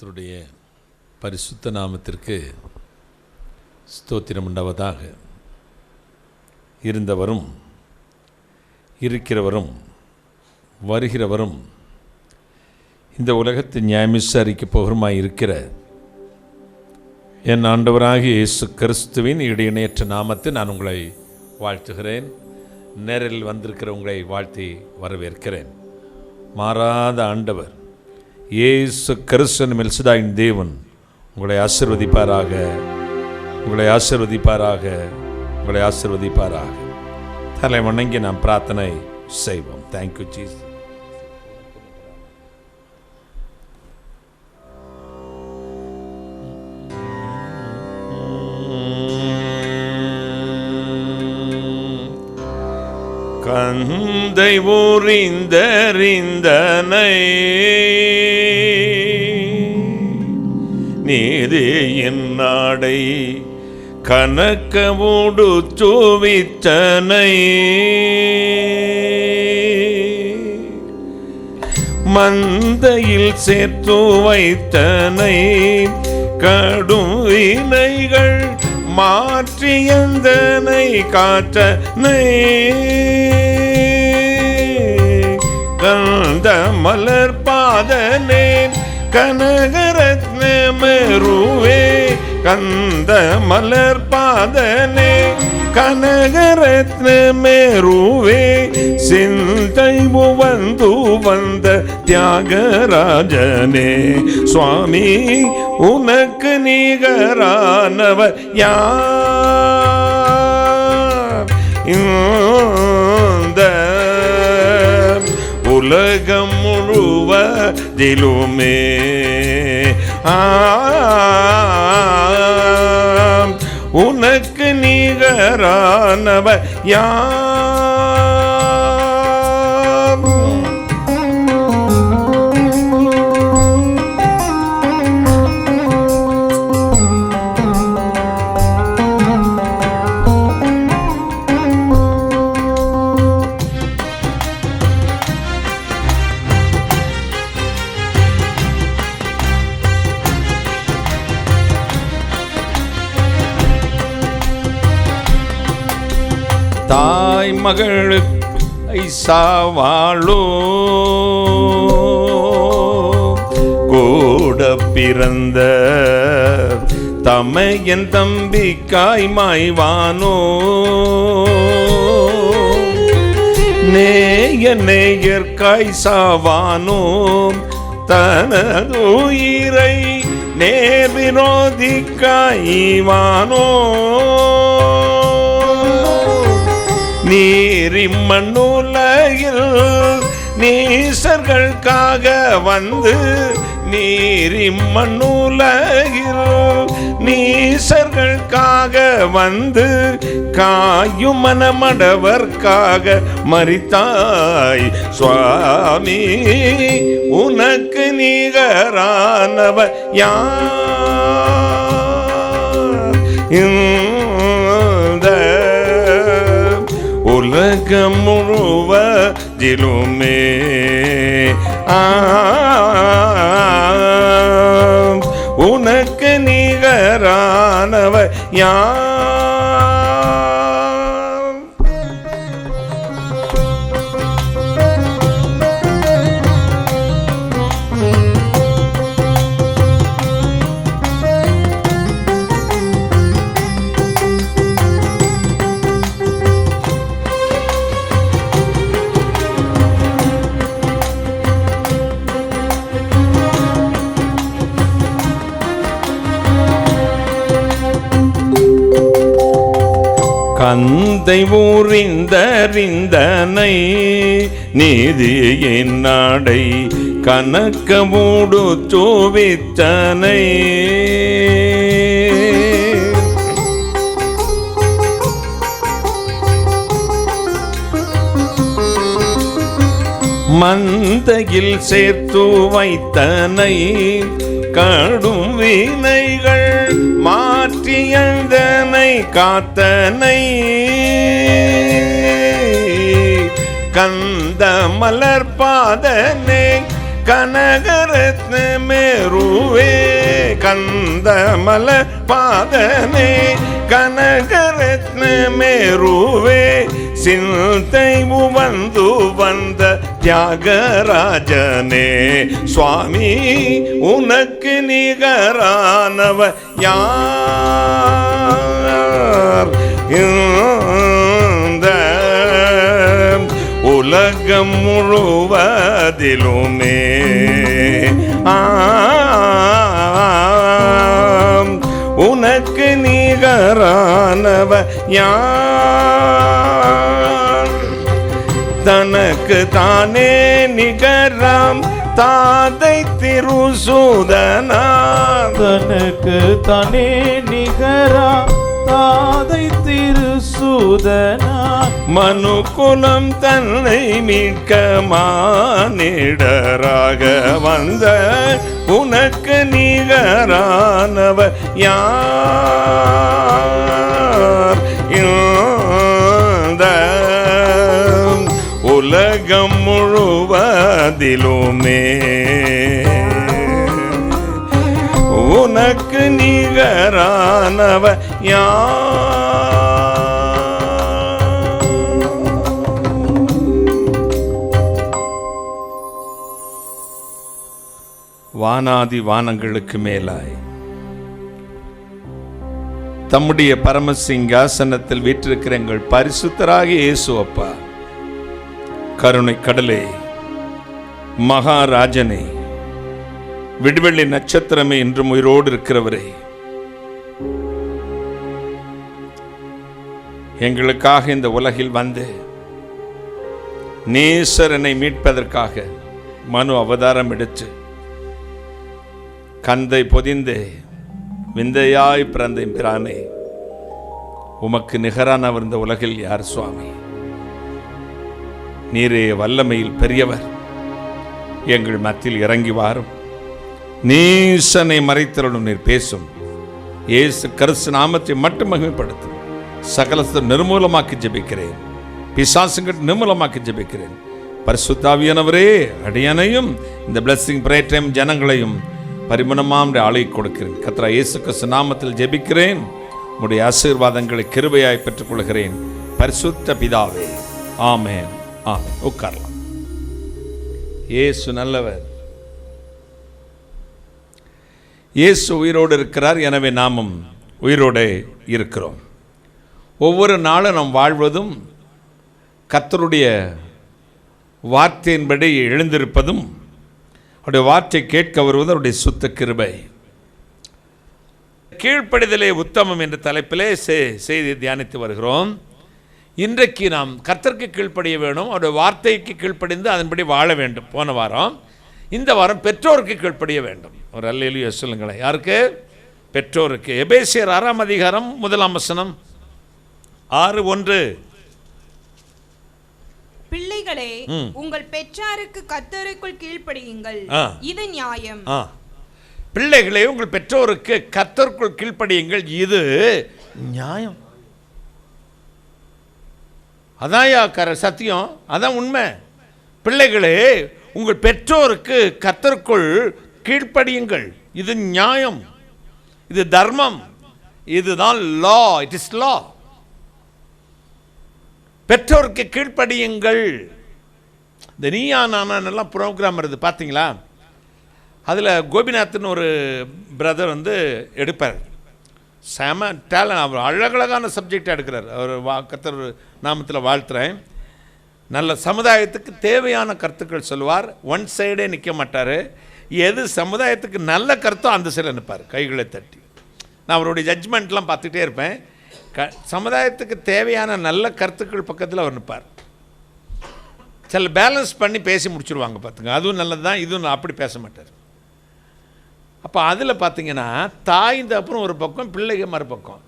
கர்த்தருடைய பரிசுத்த நாமத்திற்கு ஸ்தோத்திரம் உண்டாவதாக. இருந்தவரும் இருக்கிறவரும் வருகிறவரும் இந்த உலகத்தை நியாயம் விசாரிக்கப் போகிறமாய் இருக்கிற என் ஆண்டவராகிய இயேசு கிறிஸ்துவின் இடையிணையற்ற நாமத்தை நான் உங்களை வாழ்த்துகிறேன். நேரில் வந்திருக்கிற உங்களை வாழ்த்தி வரவேற்கிறேன். மாறாத ஆண்டவர் இயேசு கிறிஸ்து மெல்சிதாயின் தேவன் உங்களை ஆசீர்வதிப்பாராக, உங்களை ஆசீர்வதிப்பாராக, உங்களை ஆசீர்வதிப்பாராக. தலை வணங்கி நாம் பிரார்த்தனை செய்வோம். Thank you Jesus. கந்தை ஊறிந்தறிந்தனை நீதியின் நாடை கனக்கமூடு சுவித்தனை மந்தையில் சேர்த்து வைத்தனை கடும் வினைகள் மாற்றியந்தனை காற்றனை கந்த மலர் பாதனேன் கனகரத்னமெருவே கந்த மலர் பாதனே கனகரத்னமெருவே சிந்தை வந்து வந்த தியாகராஜனே சுவாமி உனக்கு நிகரானவர் யார்? இந்த உலகம் முழுவதிலுமே உனக்கு நிகரானவர் யார்? தாய் மகளுக்கு சாவாளோ கூட பிறந்த தமையன் தம்பிக்காய் மாய்வானோ நேய நேயர்காய் சாவானோ தனது உயிரை நேர் விரோதிக்காய்வானோ நீரி மண்ணுலகில் நீசர்களுக்காக வந்து நீரி மண்ணுலகில் நீசர்களுக்காக வந்து காயும் மனமடவர்க்காக மரித்தாய் சுவாமி உனக்கு நிகரானவர் யார்? இந்த உலகம் முழுவதிலுமே உனக்கு நிகரானவர் யார்? கந்தை ஊறிந்தறிந்தனை நீதியின் நாடை கனக்கமூடு சுவித்தனை மந்தையில் சேர்த்து வைத்தனை கடும் வினைகள் மாற்றியந்தனை காத்தனை கந்த மலர் பாதனே கனகரத்ன மேருவே கந்தமல பாதனே கனகரத்ன மேருவே சிந்தை வந்து வந்த தியாகராஜனே சுவாமி உனக்கு நிகரானவ யார் இந்த உலகம் முழுவதிலுமே உனக்கு நிகரானவ யார் தனக்கு தானே நிகராம் தாதை திருசூதனா தனக்கு தானே நிகராம் தாதை திருசூதனா மனுக்குலம் தன்னை மீட்க மானிடராக வந்த உனக்கு நிகரானவ யார் இந்த உலகம் முழுவதிலுமே உனக்கு நிகரானவ யார் வானாதி வானங்களுக்கு மேலாய் தம்முடைய பரமசிங்காசனத்தில் வீற்றிருக்கிற எங்கள் பரிசுத்தராகிய இயேசு அப்பா, கருணை கடலே, மகாராஜனே, விடுவெள்ளி நட்சத்திரமே, இன்றும் உயிரோடு இருக்கிறவரே, எங்களுக்காக இந்த உலகில் வந்து நேசரனை மீட்பதற்காக மனு அவதாரம் எடுத்து கந்தை பொதிந்து விந்தையாய் பிறந்த பிரானே, உமக்கு நிகரானவர் இந்த உலகில் யார் சுவாமி? நீரே வல்லமையில் பெரியவர். எங்கள் மத்தியில் இறங்கி வாரும். நீசனை மறைத்தருளும். நீர் பேசும். இயேசு கிறிஸ்து நாமத்தை மட்டும் மகிமைப்படுத்தும். சகலத்தை நிர்மூலமாக்கி ஜெபிக்கிறேன். பிசாசுங்கள் நிர்மூலமாக்கி ஜெபிக்கிறேன். பரிசுத்தாவியானவரே, அடியனையும் இந்த பிளஸிங் பிரேயர் டைம் ஜனங்களையும் பரிமணமாம் ஆளை கொடுக்கிறேன். கர்த்தர் இயேசு கிறிஸ்து நாமத்தில் ஜெபிக்கிறேன். உம்முடைய ஆசீர்வாதங்களை கிருபையாய் பெற்றுக்கொள்கிறேன். பரிசுத்த பிதாவே, ஆமென். ஆமென். உட்காரலாம். இயேசு நல்லவர். இயேசு உயிரோடு இருக்கிறார். எனவே நாமும் உயிரோடு இருக்கிறோம். ஒவ்வொரு நாளும் நாம் வாழ்வதும் கர்த்தருடைய வார்த்தையின்படி எழுந்திருப்பதும் அவருடைய வார்த்தை கேட்க வருவது அவருடைய சுத்த கிருபை. கீழ்ப்படிதலே உத்தமம் என்ற தலைப்பிலே செய்தி தியானித்து வருகிறோம். இன்றைக்கு நாம் கர்த்தருக்கு கீழ்ப்படிய வேணும், அவருடைய வார்த்தைக்கு கீழ்ப்படிந்து அதன்படி வாழ வேண்டும். போன வாரம், இந்த வாரம் பெற்றோருக்கு கீழ்ப்படிய வேண்டும். ஒரு அல்லேலூயா சொல்லுங்களேன். யாருக்கு? பெற்றோருக்கு. எபேசியர் 6ஆம் அதிகாரம் 1ஆம் வசனம். 6:1. பிள்ளைகளே, உங்கள் பெற்றாருக்கு கர்த்தருக்குள் கீழ்ப்படியுங்கள், இது நியாயம். பிள்ளைகளே, உங்கள் பெற்றோருக்கு கர்த்தருக்குள் கீழ்ப்படியுங்கள், இது நியாயம். அதான் சத்தியம், அதான் உண்மை. பிள்ளைகளே, உங்கள் பெற்றோருக்கு கர்த்தருக்குள் கீழ்ப்படியுங்கள், இது நியாயம், இது தர்மம், இதுதான் லா. இட் இஸ் லா. பெற்றோருக்கு கீழ்ப்படியுங்கள். இந்த நீயா நானெல்லாம் ப்ரோக்ராம் வருது பார்த்தீங்களா? அதில் கோபிநாத்னு ஒரு பிரதர் வந்து எடுப்பார். செம டேலண்ட். அவர் அழகழகான சப்ஜெக்டாக எடுக்கிறார். அவர் கர்த்தர் நாமத்தில் வாழ்த்துறேன். நல்ல சமுதாயத்துக்கு தேவையான கருத்துக்கள் சொல்லுவார். ஒன் சைடே நிற்க மாட்டார். எது சமுதாயத்துக்கு நல்ல கருத்தோ அந்த சைடில் நிற்பார், கைகளை தட்டி. நான் அவருடைய ஜட்ஜ்மெண்ட்லாம் பார்த்துக்கிட்டே இருப்பேன். சமுதாயத்துக்கு தேவையான நல்ல கருத்துக்கள் பக்கத்தில் அவர் நிற்பார். சில பேலன்ஸ் பண்ணி பேசி முடிச்சுடுவாங்க பார்த்துங்க. அதுவும் நல்லது தான், இதுவும் அப்படி பேச மாட்டார். அப்போ அதில் பார்த்தீங்கன்னா தாய் இந்த அப்புறம் ஒரு பக்கம், பிள்ளைங்க மறுபக்கம்.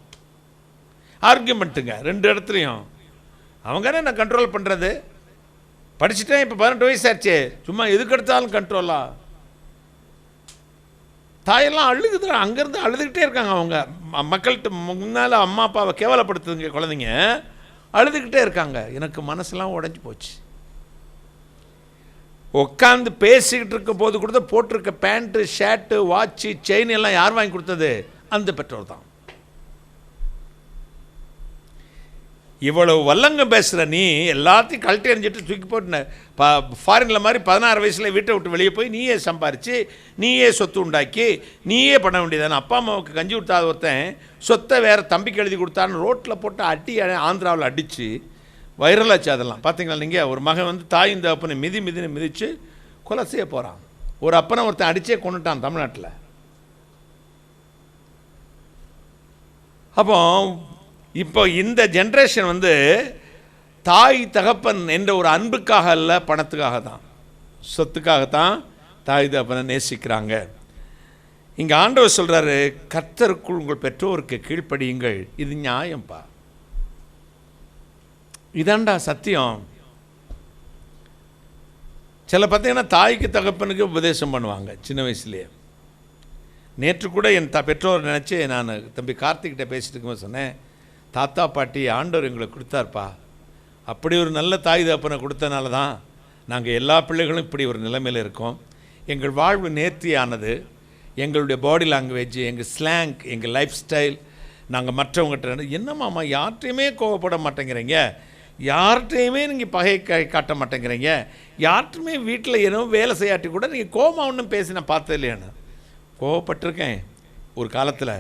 ஆர்கியூமெண்ட்டுங்க ரெண்டு இடத்துலையும். அவங்கனே நான் கண்ட்ரோல் பண்ணுறது. படிச்சுட்டேன், இப்போ 18 வயசாச்சே, சும்மா எதுக்கு எடுத்தாலும் கண்ட்ரோலா? தாயெல்லாம் அழுகுதுல, அங்கேருந்து அழுதுகிட்டே இருக்காங்க. அவங்க மக்கள்கிட்ட முன்னால் அம்மா அப்பாவை கேவலப்படுத்துதுங்க குழந்தைங்க, அழுதுகிட்டே இருக்காங்க. எனக்கு மனசெல்லாம் உடஞ்சி போச்சு. உட்காந்து பேசிக்கிட்டு இருக்க போது கூட போட்டிருக்க பேண்ட்டு, ஷர்ட்டு, வாட்சு, செயின் எல்லாம் யார் வாங்கி கொடுத்தது? அந்த பெற்றோர் தான். இவ்வளவு வல்லங்கம் பேசுகிற நீ எல்லாத்தையும் கழட்டி எறிஞ்சிட்டு தூக்கி போட்டு ஃபாரினில் மாதிரி 16 வயசில் வீட்டை விட்டு வெளியே போய் நீயே சம்பாரித்து நீயே சொத்து உண்டாக்கி நீயே பண்ண வேண்டியதானே. அப்பா அம்மாவுக்கு கஞ்சி கொடுத்தாத ஒருத்தன் சொத்தை வேறு தம்பிக்கு எழுதி கொடுத்தான்னு ரோட்டில் போட்டு அடி ஆந்திராவில் அடித்து வைரலாச்சு. அதெல்லாம் பார்த்தீங்களா நீங்கள்? ஒரு மகன் வந்து தாயும் தகப்பனை மிதின்னு மிதித்து கொலை செய்ய போகிறான். ஒரு அப்பனை ஒருத்தன் அடித்தே கொண்டுட்டான் தமிழ்நாட்டில். அப்போ இப்போ இந்த ஜென்ரேஷன் வந்து தாய் தகப்பன் என்ற ஒரு அன்புக்காக அல்ல, பணத்துக்காக தான், சொத்துக்காகத்தான் தாய் தகப்பனை நேசிக்கிறாங்க. இங்கே ஆண்டவர் சொல்கிறாரு, கர்த்தருக்குள் உங்கள் பெற்றோருக்கு கீழ்ப்படியுங்கள். இது நியாயம்பா, இதாண்டா சத்தியம். சில பார்த்தீங்கன்னா தாய்க்கு தகப்பனுக்கு உபதேசம் பண்ணுவாங்க சின்ன வயசுலேயே. நேற்று கூட என் பெற்றோர் நினச்சி நான் தம்பி கார்த்திக்கிட்ட பேசிட்டு இருக்கும்போது சொன்னேன், தாத்தா பாட்டி ஆண்டவர் எங்களுக்கு கொடுத்தார்ப்பா, அப்படி ஒரு நல்ல தாய் தகப்பனை கொடுத்தனால தான் நாங்கள் எல்லா பிள்ளைகளும் இப்படி ஒரு நிலைமையில் இருக்கோம். எங்கள் வாழ்வு நேர்த்தியானது. எங்களுடைய பாடி லாங்குவேஜ், எங்கள் ஸ்லாங், எங்கள் லைஃப் ஸ்டைல், நாங்கள் மற்றவங்ககிட்ட என்னம்மாம்மா யார்கிட்டையுமே கோவப்பட மாட்டேங்கிறீங்க, யார்கிட்டையுமே நீங்கள் பகை காட்ட மாட்டேங்கிறீங்க, யார்கிட்டையுமே வீட்டில் ஏதோ வேலை செய்யாட்டி கூட நீங்கள் கோபமாக ஒன்றும் பேசி நான் பார்த்தது இல்லையானு. கோவப்பட்டிருக்கேன் ஒரு காலத்தில்.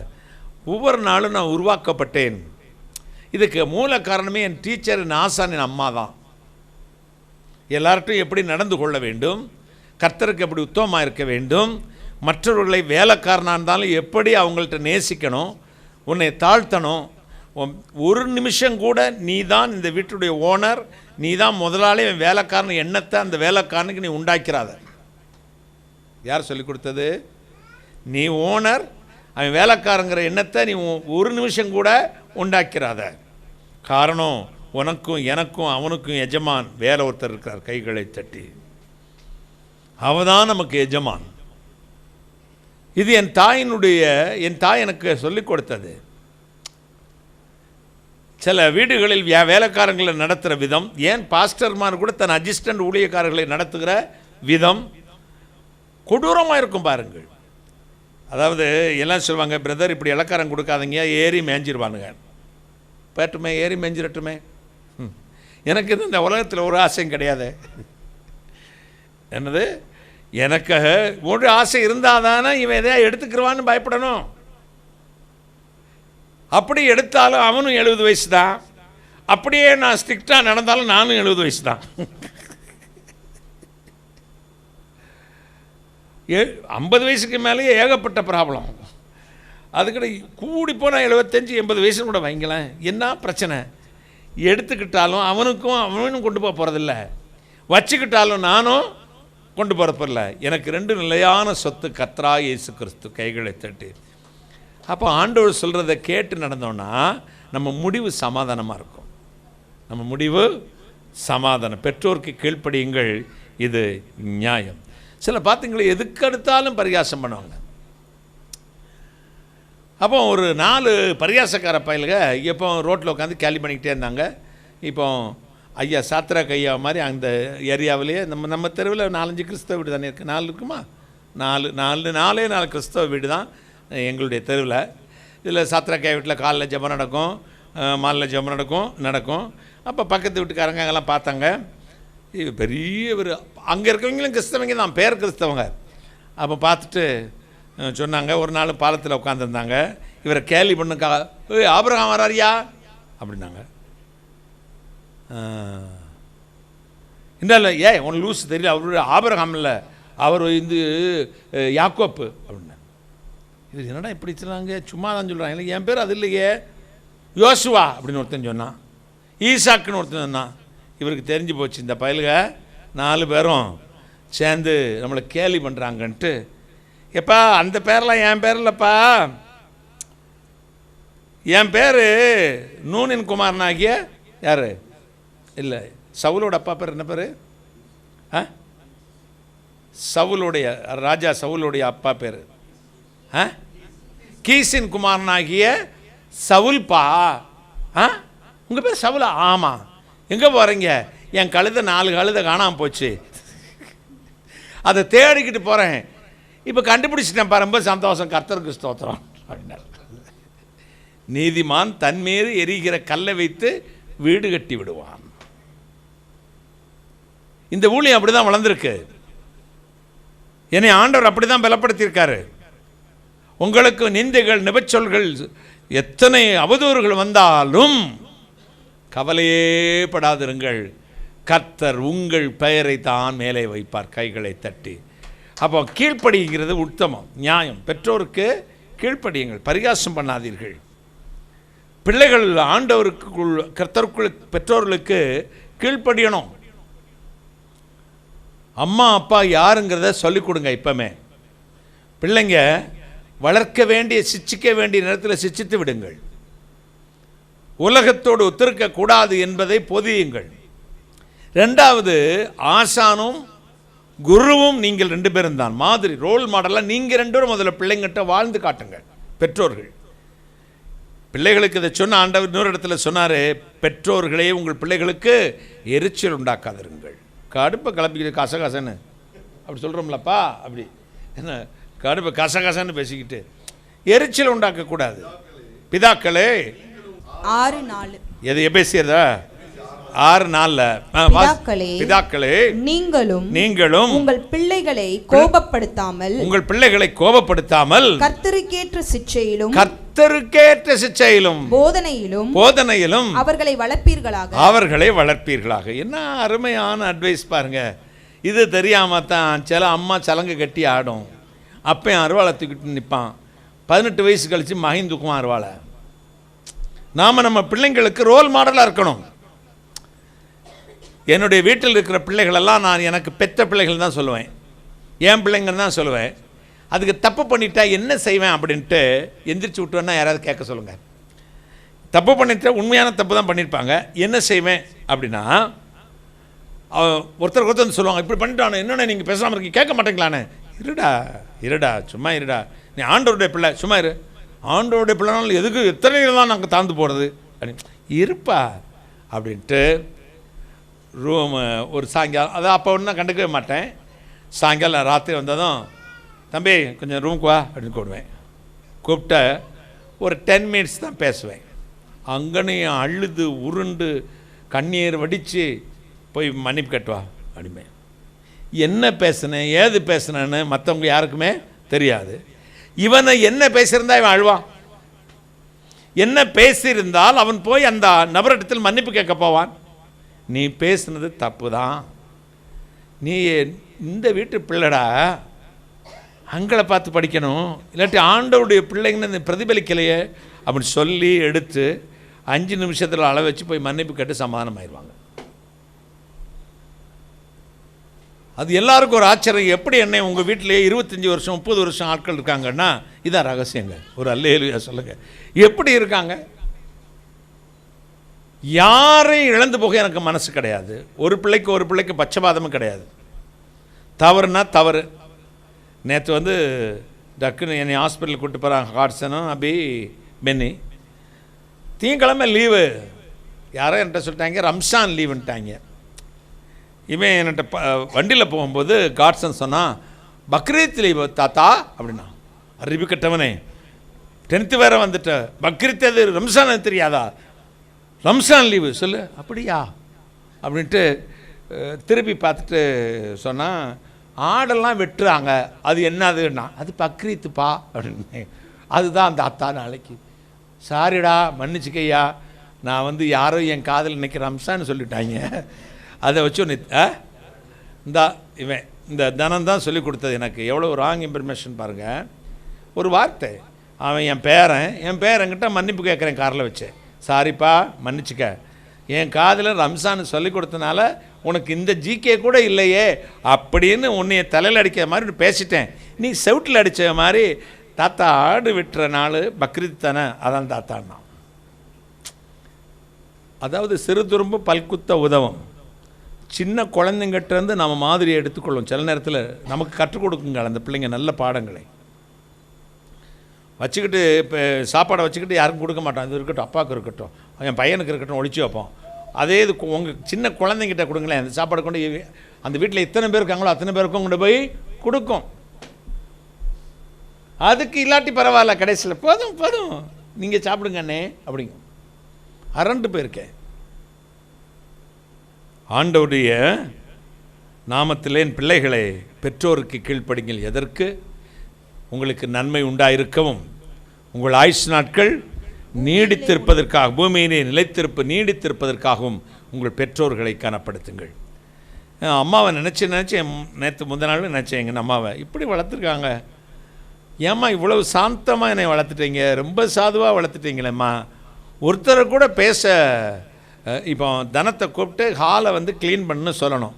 ஒவ்வொரு நாளும் நான் உருவாக்கப்பட்டேன். இதுக்கு மூல காரணமே என் டீச்சர், என் ஆசான், என் அம்மா தான். எல்லார்ட்டும் எப்படி நடந்து கொள்ள வேண்டும், கர்த்தருக்கு எப்படி உத்தமமாக இருக்க வேண்டும், மற்றவர்களை வேலைக்காரனாக இருந்தாலும் எப்படி அவங்கள்ட்ட நேசிக்கணும், உன்னை தாழ்த்தணும். ஒரு நிமிஷம் கூட நீ தான் இந்த வீட்டுடைய ஓனர், நீ தான் முதலாளி, வேலைக்காரன் எண்ணத்தை அந்த வேலைக்காரனுக்கு நீ உண்டாக்கிறாத. யார் சொல்லிக் கொடுத்தது? நீ ஓனர், அவன் வேலைக்காரங்கிற எண்ணத்தை நீ ஒரு நிமிஷம் கூட உண்டாக்கிறாத. காரணம், உனக்கும் எனக்கும் அவனுக்கும் எஜமான் வேற ஒருத்தர் இருக்கிறார், கைகளை தட்டி. அவதான் நமக்கு எஜமான். இது என் தாய் எனக்கு சொல்லிக் கொடுத்தது. சில வீடுகளில் வேலைக்காரங்களை நடத்துகிற விதம், ஏன் பாஸ்டர்மார் கூட தன் அசிஸ்டன்ட் ஊழியக்காரர்களை நடத்துகிற விதம் கொடூரமாக இருக்கும் பாருங்கள். அதாவது எல்லாம் சொல்லுவாங்க, பிரதர் இப்படி இலக்காரம் கொடுக்காதீங்க, ஏறி மேய்ஞ்சிருவானுங்க. பேட்டுமே, ஏறி மேய்ஞ்சிரட்டுமே. எனக்கு இந்த உலகத்தில் ஒரு ஆசையும் கிடையாது. என்னது, எனக்கு ஒரு ஆசை இருந்தால் தானே இவன் எதையா எடுத்துக்கிறவான்னு பயப்படணும். அப்படி எடுத்தாலும் அவனும் 70 வயசு தான். அப்படியே நான் ஸ்ட்ரிக்டாக நடந்தாலும் நானும் 70 வயசு தான். 50 வயசுக்கு மேலேயே ஏகப்பட்ட ப்ராப்ளம். அதுக்கிட்ட கூடி போனால் 75-80 வயசு கூட வாங்கிக்கலாம். என்ன பிரச்சனை? எடுத்துக்கிட்டாலும் அவனும் கொண்டு போக போகிறதில்ல, வச்சுக்கிட்டாலும் நானும் கொண்டு போகிறதில்ல. எனக்கு 2 நிலையான சொத்து, கர்த்தராகிய இயேசு கிறிஸ்து. கைகளை தட்டி. அப்போ ஆண்டவர் சொல்கிறத கேட்டு நடந்தோன்னா நம்ம முடிவு சமாதானமாக இருக்கும். நம்ம முடிவு சமாதானம். பெற்றோருக்கு கீழ்ப்படியுங்கள், இது நியாயம். சில பார்த்தீங்களா, எதுக்கு எடுத்தாலும் பரிகாசம் பண்ணுவாங்க. அப்போ ஒரு 4 பரிகாசக்கார பயலுக இப்போ ரோட்டில் உட்காந்து கேலி பண்ணிக்கிட்டே இருந்தாங்க. இப்போ ஐயா சாத்திரா கையா மாதிரி அந்த ஏரியாவிலேயே நம்ம தெருவில் 4-5 கிறிஸ்தவ வீடு தானே இருக்குது. 4 இருக்குமா? 4 கிறிஸ்தவ வீடு தான் எங்களுடைய தெருவில். இதில் சாத்திரா கையா வீட்டில் காலைல ஜெபம் நடக்கும், மாலையில் ஜெபம் நடக்கும். அப்போ பக்கத்து வீட்டுக்காரங்க அங்கெல்லாம் பார்த்தாங்க. இது பெரியவர், அங்கே இருக்கிறவங்களும் கிறிஸ்தவங்க தான், பேர் கிறிஸ்தவங்க. அப்போ பார்த்துட்டு சொன்னாங்க, ஒரு நாள் பாலத்தில் உட்காந்துருந்தாங்க, இவரை கேலி பண்ணுக்கா, ஆபிரகாம் வராரியா அப்படின்னாங்க. இல்லை உனக்கு லூஸ் தெரியல, அவரு ஆபிரகாம் இல்லை, அவர் இந்த யாக்கோப்பு அப்படின்னா. இது என்னடா இப்படி சொன்னாங்க, சும்மா தான் சொல்கிறாங்க. இல்லை, என் பேர் அது இல்லையே, யோசுவா அப்படின்னு ஒருத்தன் சொன்னான், ஈசாக்குன்னு ஒருத்தன் சொன்னான். இவருக்கு தெரிஞ்சு போச்சு, இந்த பயலுக 4 பேரும் சேர்ந்து நம்மளை கேலி பண்ணுறாங்கன்ட்டு. எப்பா அந்த பேரெலாம் என் பேர் இல்லைப்பா, என் பேர் நூனின் குமாரனாகிய யார் இல்லை, சவுலோட அப்பா பேர் என்ன பேர்? சவுலுடைய ராஜா சவுலுடைய அப்பா பேர் கீசின் குமாரனாகிய சவுல்பா. உங்கள் பேர் சவுலா? ஆமாம். எங்கே போகிறீங்க? என் கழுதை 4 கழுதை காணாமல் போச்சு. அதை தேடிக்கிட்டு போகிறேன். இப்போ கண்டுபிடிச்சிட்டேன், ரொம்ப சந்தோஷம், கர்த்தருக்கு ஸ்தோத்திரம் அப்படின்னார். நீதிமான் தன்மீது எரிகிற கல்லை வைத்து வீடு கட்டி விடுவான். இந்த ஊழியம் அப்படி தான் வளர்ந்துருக்கு. என்னை ஆண்டவர் அப்படி தான் பலப்படுத்தியிருக்காரு. உங்களுக்கு நிந்தைகள், நிபச்சொல்கள், எத்தனை அவதூறுகள் வந்தாலும் கவலையே படாதிருங்கள், கர்த்தர் உங்கள் பெயரை தான் மேலே வைப்பார் கைகளை தட்டி. அப்போ கீழ்ப்படிங்கிறது உத்தமம், நியாயம். பெற்றோருக்கு கீழ்ப்படியுங்கள், பரிகாசம் பண்ணாதீர்கள். பிள்ளைகள் ஆண்டவருக்கு கர்த்தருக்குள் பெற்றோர்களுக்கு கீழ்ப்படியணும். அம்மா அப்பா யாருங்கிறத சொல்லிக் கொடுங்க. இப்போமே பிள்ளைங்க வளர்க்க வேண்டிய, சிச்சிக்க வேண்டிய நேரத்தில் சிச்சித்து விடுங்கள். உலகத்தோடு ஒத்திருக்க கூடாது என்பதை பொதியுங்கள். ரெண்டாவது, ஆசானும் குருவும் நீங்கள் 2 பேரும் தான். மாதிரி ரோல் மாடலாக நீங்கள் 2 பேரும் முதல்ல பிள்ளைங்கிட்ட வாழ்ந்து காட்டுங்க. பெற்றோர்கள் பிள்ளைகளுக்கு இதை சொன்ன ஆண்டவர் இன்னொரு இடத்துல சொன்னார், பெற்றோர்களே உங்கள் பிள்ளைகளுக்கு எரிச்சல் உண்டாக்காதிருங்கள். கடுப்பை கிளப்பிக்கிட்டு கசகசன்னு அப்படி சொல்கிறோம்லப்பா, அப்படி என்ன கடுப்பை கசகசன்னு பேசிக்கிட்டு எரிச்சல் உண்டாக்கக்கூடாது. பிதாக்களே 6:4 எது எபேசியர்தா 6:4 பிதாக்களே நீங்களும் உங்கள் பிள்ளைகளை கோபப்படுத்தாமல் கர்த்தருக்கேற்ற சிட்சையிலும் போதனையிலும் அவர்களை வளர்ப்பீர்களாக. என்ன அருமையான அட்வைஸ் பாருங்க. இது தெரியாம தான் சில அம்மா சலங்கு கட்டி ஆடும், அப்பையும் அருவாளை தூக்கிட்டு நிற்பான். 18 வயசு கழிச்சு மகன் தூக்குவான் அருவாளை. நாம நம்ம பிள்ளைங்களுக்கு ரோல் மாடலாக இருக்கணும். என்னுடைய வீட்டில் இருக்கிற பிள்ளைகளெல்லாம் நான் எனக்கு பெற்ற பிள்ளைகள் தான் சொல்லுவேன், என் பிள்ளைங்கன்னு தான் சொல்லுவேன். அதுக்கு தப்பு பண்ணிட்டா என்ன செய்வேன் அப்படின்ட்டு எந்திரிச்சு விட்டுவேன்னா யாராவது கேட்க சொல்லுங்கள். தப்பு பண்ணிட்டா உண்மையான தப்பு தான் பண்ணியிருப்பாங்க, என்ன செய்வேன் அப்படின்னா ஒருத்தருக்கு வந்து சொல்லுவாங்க, இப்படி பண்ணிட்டானு என்னென்ன நீங்கள் பேசாமல் இருக்கீங்க, கேட்க மாட்டேங்களான்னு. இருடா சும்மா இருடா, நீ ஆண்டவருடைய பிள்ளை, சும்மா இரு. ஆண்டவருடைய பிள்ளைனாலும் எதுக்கு எத்தனை தான் நாங்கள் தாழ்ந்து போகிறது அப்படின்னு இருப்பா அப்படின்ட்டு ரூம் ஒரு சாயங்காலம், அதை அப்போ ஒன்றும் கண்டுக்கவே மாட்டேன். சாயங்காலம் ராத்திரி வந்ததும், தம்பி கொஞ்சம் ரூமுக்கு வா அப்படின்னு கூப்பிடுவேன். கூப்பிட்ட ஒரு 10 மினிட்ஸ் தான் பேசுவேன். அங்கனையும் அழுது உருண்டு கண்ணீர் வடித்து போய் மன்னிப்பு கட்டுவா அப்படிமே. என்ன பேசுனேன் ஏது பேசுனேன்னு மற்றவங்க யாருக்குமே தெரியாது. இவனை என்ன பேசியிருந்தா இவன் அழுவான், என்ன பேசியிருந்தால் அவன் போய் அந்த நபரிடத்தில் மன்னிப்பு கேட்க போவான். நீ பேசுனது தப்பு தான், நீ இந்த வீட்டு பிள்ளைடா, அங்களை பார்த்து படிக்கணும், இல்லாட்டி ஆண்டவருடைய பிள்ளைங்கன்னு பிரதிபலிக்கலையே அப்படின்னு சொல்லி எடுத்து 5 நிமிஷத்தில் அளவு வச்சு போய் மன்னிப்பு கேட்டு சமாதானம் ஆயிடுவாங்க. அது எல்லாருக்கும் ஒரு ஆச்சரியம். எப்படி என்ன உங்கள் வீட்டிலேயே 25 வருஷம் 30 வருஷம் ஆட்கள் இருக்காங்கன்னா இதான் ரகசியங்க. ஒரு அல்லேலூயா சொல்லுங்க. எப்படி இருக்காங்க? யாரையும் இழந்து போக எனக்கு மனசு கிடையாது. ஒரு பிள்ளைக்கு பட்சபாதமும் கிடையாது. தவறுனா தவறு. நேற்று வந்து டக்குன்னு என்னை ஹாஸ்பிட்டலுக்கு கூப்பிட்டு போகிறாங்க, ஹாட்சனும் அபி பென்னி. திங்கக்கிழமை லீவு, யாரோ என்கிட்ட சொல்லிட்டாங்க ரம்ஸான் லீவுன்ட்டாங்க. இவன் என்கிட்ட வண்டியில் போகும்போது காட்சன் சொன்னான், பக்ரீத் லீவு தாத்தா அப்படின்னா. அறிவு கட்டவனே, 10th வேற வந்துட்ட, பக்ரீத் அது ரம்ஸான் தெரியாதா? ரம்ஸான் லீவு சொல்லு. அப்படியா அப்படின்ட்டு திருப்பி பார்த்துட்டு சொன்னால், ஆடெல்லாம் வெட்டுறாங்க, அது என்னதுன்னா அது பக்ரீத்துப்பா அப்படின்னு. அதுதான் அந்த அத்தா நாளைக்கு. சாரிடா மன்னிச்சுக்கையா, நான் வந்து யாரோ என் காதில் இன்னைக்கு ரம்ஸான்னு சொல்லிட்டாங்க, அதை வச்சு ஒன்று இவன் இந்த தனம் தான் சொல்லி கொடுத்தது எனக்கு. எவ்வளோ ராங் இன்ஃபர்மேஷன் பாருங்கள். ஒரு வார்த்தை, அவன் என் பேரங்கிட்ட மன்னிப்பு கேட்குறேன் காரில் வச்சேன், சாரிப்பா மன்னிச்சுக்க, என் காதில் ரம்ஸான்னு சொல்லி கொடுத்தனால உனக்கு இந்த ஜிகே கூட இல்லையே அப்படின்னு உன்னைய தலையில் அடிக்கிற மாதிரி பேசிட்டேன். நீ செவுட்டில் அடித்த மாதிரி தாத்தா ஆடு விட்டுற நாள் பக்ரீத் தானே, அதான் தாத்தான்னா. அதாவது சிறு துரும்பு பல்குத்த உதவும். சின்ன குழந்தைங்கிட்டேருந்து நம்ம மாதிரியை எடுத்துக்கொள்ளும். சில நேரத்தில் நமக்கு கற்றுக் கொடுக்குங்க அந்த பிள்ளைங்க நல்ல பாடங்களை. வச்சுக்கிட்டு இப்போ சாப்பாடை வச்சுக்கிட்டு யாருக்கும் கொடுக்க மாட்டோம், அது இருக்கட்டும், அப்பாவுக்கு இருக்கட்டும், என் பையனுக்கு இருக்கட்டும், ஒழிச்சு வைப்போம். அதே இது உங்கள் சின்ன குழந்தைங்கிட்ட கொடுங்களேன், அந்த சாப்பாடு கொண்டு அந்த வீட்டில் எத்தனை பேர் இருக்காங்களோ அத்தனை பேருக்கும் கொண்டு போய் கொடுக்கும். அதுக்கு இல்லாட்டி பரவாயில்ல, கடைசியில் போதும் போதும் நீங்கள் சாப்பிடுங்க அண்ணே அப்படிங்க. அரண்டு போயிருக்கேன். ஆண்டவருடைய நாமத்திலே என் பிள்ளைகளை பெற்றோருக்கு கீழ்ப்படிங்கள். எதற்கு? உங்களுக்கு நன்மை உண்டாயிருக்கவும் உங்கள் ஆயுசு நாட்கள் நீடித்திருப்பதற்காக, பூமியினை நீடித்திருப்பதற்காகவும் உங்கள் பெற்றோர்களை கனப்படுத்துங்கள். அம்மாவை நினச்சி நேற்று முந்தின நாள் நினச்சேன், எங்கள் அம்மாவை இப்படி வளர்த்துருக்காங்க, ஏம்மா இவ்வளவு சாந்தமாக என்னை வளர்த்துட்டீங்க, ரொம்ப சாதுவாக வளர்த்துட்டீங்களேம்மா. ஒருத்தரை கூட பேச, இப்போ தனத்தை கூப்பிட்டு ஹாலை க்ளீன் பண்ணு சொல்லணும்,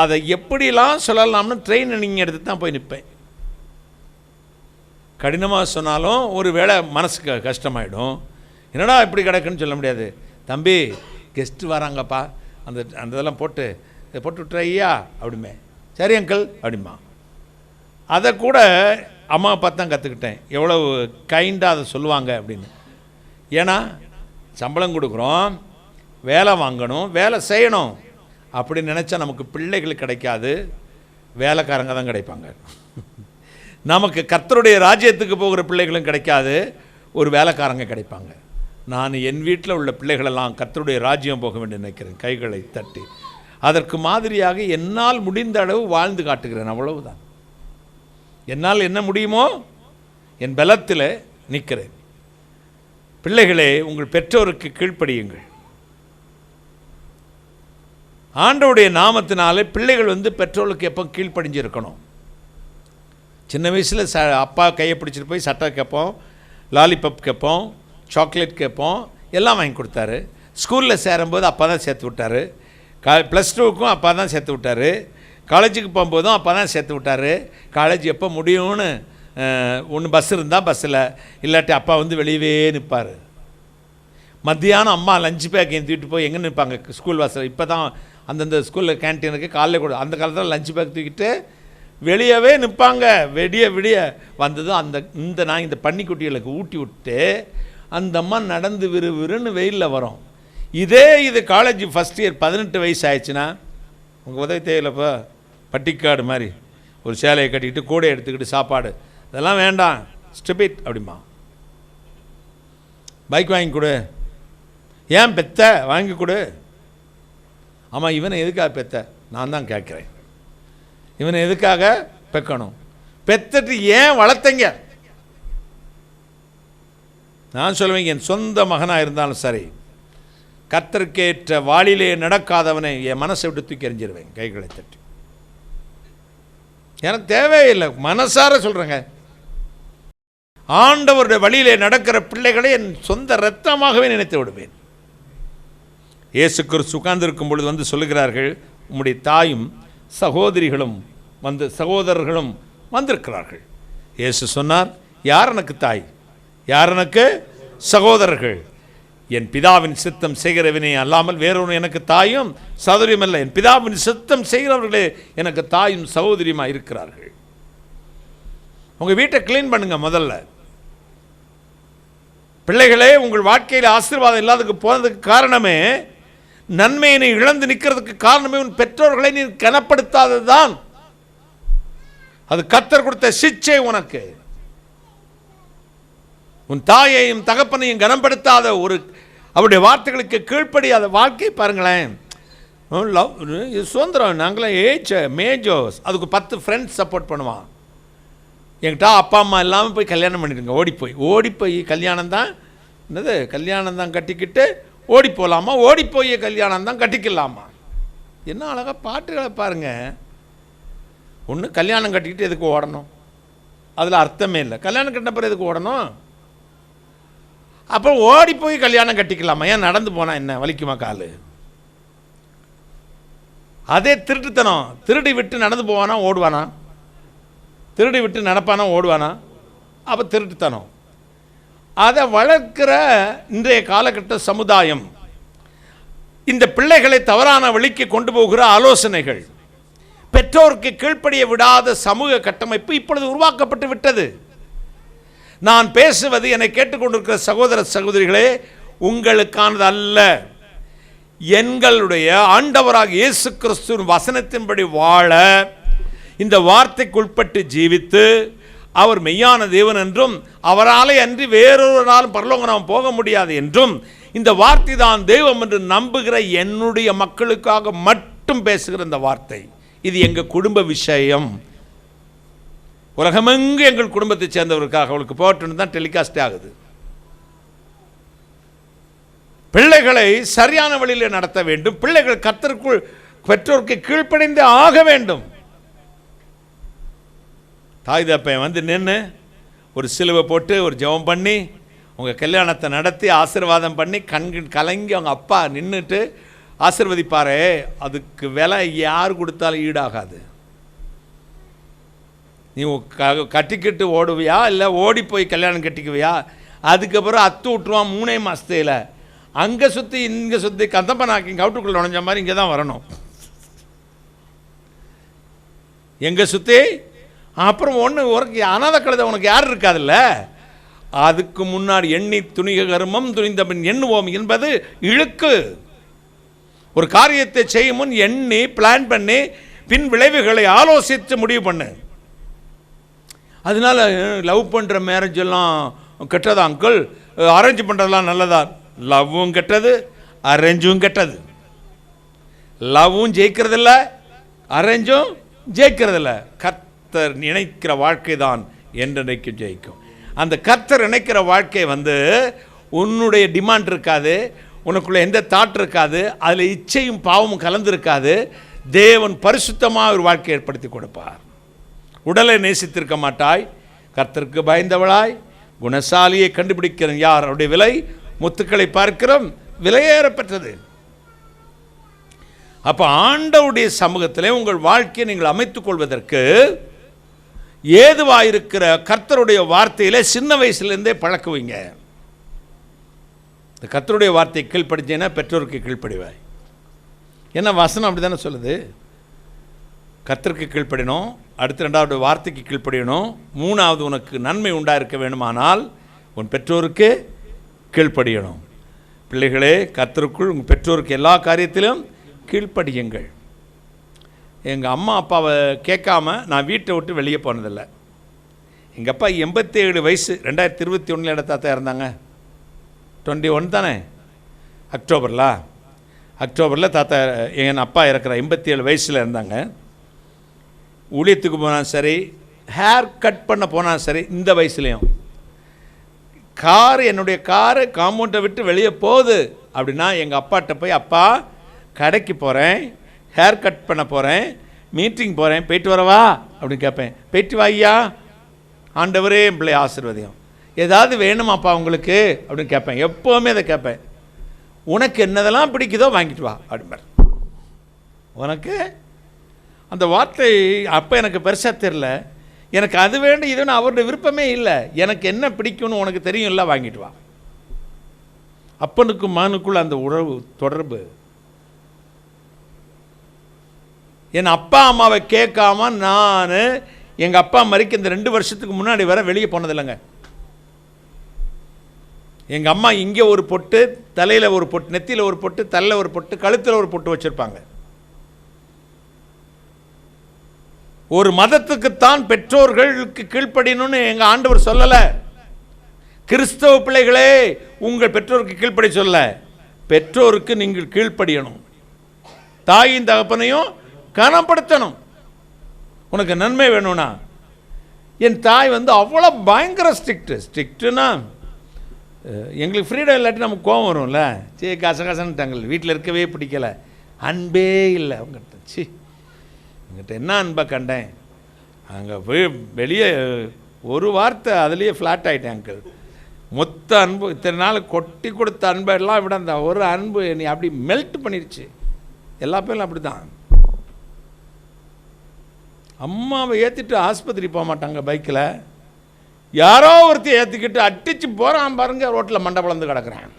அதை எப்படிலாம் சொல்லலாம்னு ட்ரெயினிங் எடுத்து தான் போய் நிற்பேன். கடினமாக சொன்னாலும் ஒரு வேளை மனசுக்கு கஷ்டமாயிடும். என்னடா இப்படி கிடக்குன்னு சொல்ல முடியாது. தம்பி கெஸ்ட்டு வராங்கப்பா, அந்த இதெல்லாம் போட்டு விட்டுறையா அப்படிமே. சரி அங்கிள் அப்படிமா. அதை கூட அம்மாவை பார்த்து தான் கற்றுக்கிட்டேன், எவ்வளவு கைண்டாக அதை சொல்லுவாங்க அப்படின்னு. ஏன்னா சம்பளம் கொடுக்குறோம், வேலை வாங்கணும், வேலை செய்யணும். அப்படி நினச்சா நமக்கு பிள்ளைகள் கிடைக்காது, வேலைக்காரங்க தான் கிடைப்பாங்க. நமக்கு கர்த்தருடைய ராஜ்யத்துக்கு போகிற பிள்ளைகளும் கிடைக்காது, ஒரு வேலைக்காரங்க கிடைப்பாங்க. நான் என் வீட்டில் உள்ள பிள்ளைகளெல்லாம் கர்த்தருடைய ராஜ்யம் போக வேண்டும் நினைக்கிறேன், கைகளை தட்டி. அதற்கு மாதிரியாக என்னால் முடிந்த அளவு வாழ்ந்து காட்டுகிறேன், அவ்வளவுதான். என்னால் என்ன முடியுமோ என் பலத்தில் நிற்கிறேன். பிள்ளைகளே, உங்கள் பெற்றோருக்கு கீழ்ப்படியுங்கள். ஆண்டவருடைய நாமத்தினாலே பிள்ளைகள் பெற்றோருக்கு எப்போ கீழ்ப்படிஞ்சிருக்கணும். சின்ன வயசில் அப்பா கையை பிடிச்சிட்டு போய் சட்டை கேட்போம், லாலிபப் கேட்போம், சாக்லேட் கேட்போம், எல்லாம் வாங்கி கொடுத்தாரு. ஸ்கூலில் சேரும்போது அப்பா தான் சேர்த்து விட்டார். +2க்கும் அப்பா தான் சேர்த்து விட்டார். காலேஜுக்கு போகும்போதும் அப்பா தான் சேர்த்து விட்டார். காலேஜ் எப்போ முடியும்னு ஒன்று பஸ் இருந்தால் பஸ்ஸில், இல்லாட்டி அப்பா வெளியவே நிற்பார். மத்தியானம் அம்மா லஞ்ச் பேக்கையும் தூக்கிட்டு போய் எங்கே நிற்பாங்க? ஸ்கூல் வாசல். இப்போ தான் அந்தந்த ஸ்கூலில் கேன்டீனுக்கு காலையில் கூட, அந்த காலத்தில் லஞ்ச் பேக் தூக்கிட்டு வெளியவே நிற்பாங்க. விடிய வந்ததும் நான் இந்த பன்னிக்குட்டிகளுக்கு ஊட்டி விட்டு அந்த அம்மா நடந்து விறுவிறுன்னு வெயிலில் வரும். இது காலேஜ் ஃபஸ்ட் இயர் 18 வயசு ஆயிடுச்சுன்னா, உங்கள் உதவி தேவையில்லப்போ பட்டிக்காடு மாதிரி ஒரு சேலையை கட்டிக்கிட்டு கூடை எடுத்துக்கிட்டு சாப்பாடு, இதெல்லாம் வேண்டாம், ஸ்டூபிட் அப்படிமா. பைக் வாங்கி கொடு. ஏன் பெத்த? வாங்கி கொடு. ஆமாம், இவனை எதுக்காக பெத்த? நான் தான் கேட்குறேன், இவனை எதுக்காக பெக்கணும்? பெத்துட்டு ஏன் வளர்த்தங்க? நான் சொல்லுவேன், என் சொந்த மகனாக இருந்தாலும் சரி, கர்த்தருக்கேற்ற வாளிலே நடக்காதவனை என் மனசை விட்டு தூக்கி எறிஞ்சிருவேன், கைகளை தட்டி. எனக்கு தேவையில்லை, மனசார சொல்கிறேங்க. ஆண்டவருடைய வழியிலே நடக்கிற பிள்ளைகளை என் சொந்த இரத்தமாகவே நினைத்து விடுவேன். இயேசு கிறிஸ்து உட்கார்ந்திருக்கும் பொழுது சொல்லுகிறார்கள், உம்முடைய தாயும் சகோதரிகளும் சகோதரர்களும் வந்திருக்கிறார்கள். இயேசு சொன்னார், யார் எனக்கு தாய், யார் எனக்கு சகோதரர்கள்? என் பிதாவின் சித்தம் செய்கிறவனே அல்லாமல் வேறொரு எனக்கு தாயும் சகோதரியும் அல்ல. என் பிதாவின் சித்தம் செய்கிறவர்களே எனக்கு தாயும் சகோதரியுமா இருக்கிறார்கள். உங்கள் வீட்டை கிளீன் பண்ணுங்க முதல்ல. பிள்ளைகளே, உங்கள் வாழ்க்கையில் ஆசீர்வாதம் இல்லாததுக்கு போனதுக்கு காரணமே, நன்மையை நீ இழந்து நிற்கிறதுக்கு காரணமே உன் பெற்றோர்களை நீ கனப்படுத்தாததுதான். அது கர்த்தர் கொடுத்த சிட்சை உனக்கு. உன் தாயையும் தகப்பனையும் கனப்படுத்தாத, அவருடைய வார்த்தைகளுக்கு கீழ்ப்படியாத வாழ்க்கை பாருங்களேன். சுதந்திரம், நாங்களாம் மேஜோஸ், அதுக்கு 10 ஃப்ரெண்ட்ஸ் சப்போர்ட் பண்ணுவான். என்கிட்ட அப்பா அம்மா இல்லாமல் போய் கல்யாணம் பண்ணிடுங்க, ஓடிப்போய் கல்யாணம் தான் என்னது, கல்யாணம் தான் கட்டிக்கிட்டு ஓடி போகலாமா, ஓடிப்போய் கல்யாணம் தான் கட்டிக்கலாமா? என்ன அழகாக பாட்டுகளை பாருங்கள். ஒன்று கல்யாணம் கட்டிக்கிட்டு எதுக்கு ஓடணும்? அதில் அர்த்தமே இல்லை. கல்யாணம் கட்டின பிறகு எதுக்கு ஓடணும்? அப்போ ஓடி போய் கல்யாணம் கட்டிக்கலாமா? ஏன் நடந்து போனால் என்ன, வலிக்குமா காலு? அதே திருட்டுத்தனம். திருடி விட்டு நடந்து போவானா ஓடுவானா? திருடி விட்டு நடப்பானா ஓடுவானா? அப்போ திருட்டுத்தனம். அதை வளர்க்கிற இன்றைய காலகட்ட சமுதாயம் இந்த பிள்ளைகளை தவறான வழிக்கு கொண்டு போகிற ஆலோசனைகள், பெற்றோருக்கு கீழ்ப்படிய விடாத சமூக கட்டமைப்பு இப்பொழுது உருவாக்கப்பட்டு விட்டது. நான் பேசுவது என்னை கேட்டுக்கொண்டிருக்கிற சகோதர சகோதரிகளே, உங்களுக்கானது அல்ல. எங்களுடைய ஆண்டவராக இயேசு கிறிஸ்துவின் வசனத்தின்படி வாழ, இந்த வார்த்தைக்குட்பட்டு ஜீவித்து, அவர் மெய்யான தேவன் என்றும் அவராலே அன்றி வேறொருவராலும் பரலோகம் நாம் போக முடியாது என்றும், இந்த வார்த்தை தான் தெய்வம் என்று நம்புகிற என்னுடைய மக்களுக்காக மட்டும் பேசுகிற இந்த வார்த்தை. இது எங்கள் குடும்ப விஷயம். உலகமெங்கு எங்கள் குடும்பத்தை சேர்ந்தவருக்காக அவளுக்கு போட்டுன்னு தான் டெலிகாஸ்டே ஆகுது. பிள்ளைகளை சரியான வழியில் நடத்த வேண்டும். பிள்ளைகள் கர்த்தருக்குள் பெற்றோருக்கு கீழ்ப்படிந்து ஆக வேண்டும். தாய் தப்பையன் வந்து நின்று ஒரு சிலுவை போட்டு ஒரு ஜெபம் பண்ணி உங்கள் கல்யாணத்தை நடத்தி ஆசீர்வாதம் பண்ணி கண்கள் கலங்கி அவங்க அப்பா நின்றுட்டு ஆசீர்வதிப்பாரே, அதுக்கு விலை யார் கொடுத்தாலும் ஈடாகாது. நீ கட்டிக்கிட்டு ஓடுவியா இல்லை ஓடி போய் கல்யாணம் கட்டிக்குவியா? அதுக்கப்புறம் அத்து விட்டுருவான் 3 மாதத்தில். அங்கே சுற்றி இங்கே சுற்றி கந்தப்பனாக்கி கவுட்டுக்குள்ளே நுழைஞ்ச மாதிரி இங்கே தான் வரணும். எங்கே சுற்றி அப்புறம் உனக்கு அனாதை கழுதை உனக்கு யார் இருக்காதுல்ல. அதுக்கு முன்னாடி எண்ணி துணிக கர்மம் துணிந்த பின் எண்ணுவோம் என்பது இழுக்கு. ஒரு காரியத்தை செய்யும் முன் எண்ணி பிளான் பண்ணி பின் விளைவுகளை ஆலோசித்து முடிவு பண்ணு. அதனால லவ் பண்ணுற மேரேஜ் எல்லாம் கெட்டதா அங்கிள், அரேஞ்ச் பண்ணுறதெல்லாம் நல்லதா? லவ்வும் கெட்டது, அரேஞ்சும் கெட்டது. லவ்வும் ஜெயிக்கிறதில்ல, அரேஞ்சும் ஜெயிக்கிறதில்ல. கர்த்தர் நினைக்கிற வாழ்க்கை தான் என்றைக்கு ஜெயிக்கும். அந்த கர்த்தர் நினைக்கிற வாழ்க்கை உன்னுடைய டிமாண்ட் இருக்காது, உனக்குள்ள எந்த தாட் இருக்காது, அதில் இச்சையும் பாவமும் கலந்துருக்காது. தேவன் பரிசுத்தமாக ஒரு வாழ்க்கை ஏற்படுத்தி கொடுப்பார். உடலை நேசித்திருக்க மாட்டாய், கர்த்தருக்கு பயந்தவளாய் குணசாலியை கண்டுபிடிக்கிற யார்? அவருடைய விலை முத்துக்களை பார்க்கிறோம், விலையேறப்பெற்றது. அப்போ ஆண்டவருடைய சமூகத்திலே உங்கள் வாழ்க்கையை நீங்கள் அமைத்துக் கொள்வதற்கு ஏதுவாயிருக்கிற கர்த்தருடைய வார்த்தையிலே சின்ன வயசுலேருந்தே பழக்குவீங்க. இந்த கர்த்தருடைய வார்த்தையை கீழ்ப்படிச்சேன்னா பெற்றோருக்கு கீழ்ப்படிவாய். ஏன்னா வசனம் அப்படி தானே சொல்லுது. கர்த்தருக்கு கீழ்ப்படியணும், அடுத்து 2வது வார்த்தைக்கு கீழ்ப்படியணும், 3வது உனக்கு நன்மை உண்டாயிருக்க வேணுமானால் உன் பெற்றோருக்கு கீழ்ப்படியணும். பிள்ளைகளே, கர்த்தருக்குள் உங்கள் பெற்றோருக்கு எல்லா காரியத்திலும் கீழ்ப்படியுங்கள். எங்கள் அம்மா அப்பாவை கேட்காம நான் வீட்டை விட்டு வெளியே போனதில்லை. எங்கள் அப்பா 87 வயசு 2021 இடத்தாத்தான் இருந்தாங்க. 21 தானே அக்டோபரில் தாத்தா என் அப்பா இறக்குற 87 வயசில் இருந்தாங்க. ஊழியத்துக்கு போனால் சரி, ஹேர் கட் பண்ண போனால் சரி, இந்த வயசுலேயும் என்னுடைய காரு காம்பவுண்டை விட்டு வெளியே போகுது அப்படின்னா எங்கள் அப்பாட்ட போய், அப்பா கடைக்கு போகிறேன், ஹேர் கட் பண்ண போகிறேன், மீட்டிங் போகிறேன், போயிட்டு வரவா அப்படின்னு கேட்பேன். போயிட்டு வாய்யா, ஆண்டவரே என் பிள்ளை ஆசீர்வதியும். ஏதாவது வேணுமாப்பா உங்களுக்கு அப்படின்னு கேட்பேன். எப்போவுமே அதை கேட்பேன். உனக்கு என்னதெல்லாம் பிடிக்குதோ வாங்கிட்டு வா அப்படிம்பார். உனக்கு அந்த வார்த்தை அப்போ எனக்கு பெருசாக தெரில. எனக்கு அது வேண்டும் இதுன்னு அவருடைய விருப்பமே இல்லை. எனக்கு என்ன பிடிக்கும்னு உனக்கு தெரியும், இல்லை வாங்கிட்டு வா. அப்பனுக்கும் மகனுக்குள்ள அந்த உறவு தொடர்பு. என் அப்பா அம்மாவை கேட்காம நான் எங்கள் அப்பா மரிக்க இந்த 2 வருஷத்துக்கு முன்னாடி வர வெளியே போனதில்லைங்க. எங்கள் அம்மா இங்கே ஒரு பொட்டு, தலையில் ஒரு பொட்டு, நெத்தியில் ஒரு பொட்டு, தலையில் ஒரு பொட்டு, கழுத்தில் ஒரு பொட்டு வச்சுருப்பாங்க. ஒரு மதத்துக்குத்தான் பெற்றோர்களுக்கு கீழ்ப்படியணும்னு எங்கள் ஆண்டவர் சொல்லலை. கிறிஸ்தவ பிள்ளைகளே, உங்கள் பெற்றோருக்கு கீழ்ப்படி சொல்ல, பெற்றோருக்கு நீங்கள் கீழ்ப்படியணும். தாயின் தகப்பனையும் கனப்படுத்தணும். உனக்கு நன்மை வேணும்னா. என் தாய் அவ்வளோ பயங்கர ஸ்ட்ரிக்ட்டுன்னா எங்களுக்கு ஃப்ரீடம் இல்லாட்டி நமக்கு கோவம் வரும்ல. சரி கசகசன்ட்டாங்க, வீட்டில் இருக்கவே பிடிக்கலை, அன்பே இல்லை அவங்ககிட்ட. சி எங்கிட்ட என்ன அன்பை கண்டேன், அங்கே போய் வெளியே ஒரு வார்த்தை அதுலேயே ஃப்ளாட் ஆகிட்டேன் அங்கிள். மொத்த அன்பு இத்தனை நாள் கொட்டி கொடுத்த அன்பெல்லாம் விட அந்த ஒரு அன்பு நீ அப்படி மெல்ட் பண்ணிடுச்சு. எல்லா பேரும் அப்படி தான். அம்மாவை ஏற்றிட்டு ஆஸ்பத்திரி போக மாட்டாங்க பைக்கில், யாரோ ஒருத்தி ஏற்றிக்கிட்டு அடிச்சு போகிறான் பாருங்க, ரோட்டில் மண்டை பிளந்து கிடக்குறேன்.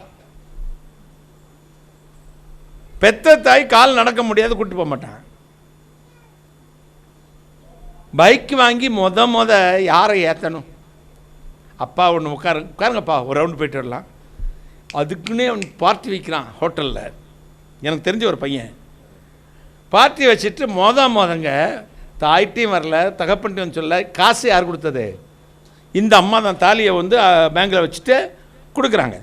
பெத்த தாய் கால் நடக்க முடியாது, கூப்பிட்டு போக மாட்டான். பைக் வாங்கி முத யாரை ஏற்றணும்? அப்பா ஒன்று உட்காருங்கப்பா ஒரு ரவுண்டு போயிட்டு வரலாம். அதுக்குன்னே அவன் பார்ட்டி வைக்கிறான் ஹோட்டலில். எனக்கு தெரிஞ்ச ஒரு பையன் பார்ட்டி வச்சுட்டு மோதங்க தாய்ட்டையும் வரல, தகப்பன்ட்டையும் சொல்ல. காசு யார் கொடுத்தது? இந்த அம்மா தான் தாலியை வந்து பேங்கில் வச்சுட்டு கொடுக்குறாங்க.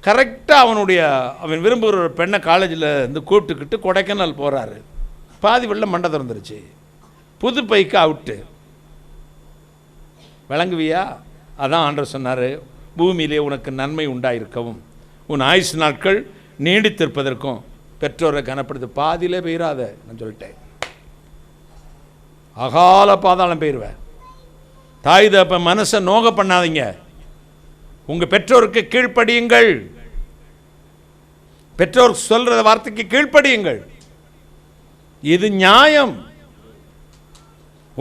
கரெக்டாக அவன் விரும்புகிற ஒரு பெண்ணை காலேஜில் இருந்து கூப்பிட்டுக்கிட்டு கொடைக்கானல் போகிறாரு. பாதி வெள்ளம் மண்டை திறந்துருச்சு, புது பைக்கு அவுட்டு. விளங்குவியா? அதான் ஆண்டவர் சொன்னார், பூமியிலே உனக்கு நன்மை உண்டாயிருக்கவும் உன் ஆயுசு நாட்கள் நீடித்திருப்பதற்கும் பெற்றோரை கனப்படுத்து. பாதியிலே போயிடாத, நான் சொல்லிட்டேன். அகால பாதாளம் போயிடுவேன். தாய் தப்ப மனசை நோக பண்ணாதீங்க. உங்கள் பெற்றோருக்கு கீழ்ப்படியுங்கள். பெற்றோர் சொல்கிற வார்த்தைக்கு கீழ்ப்படியுங்கள். இது நியாயம்.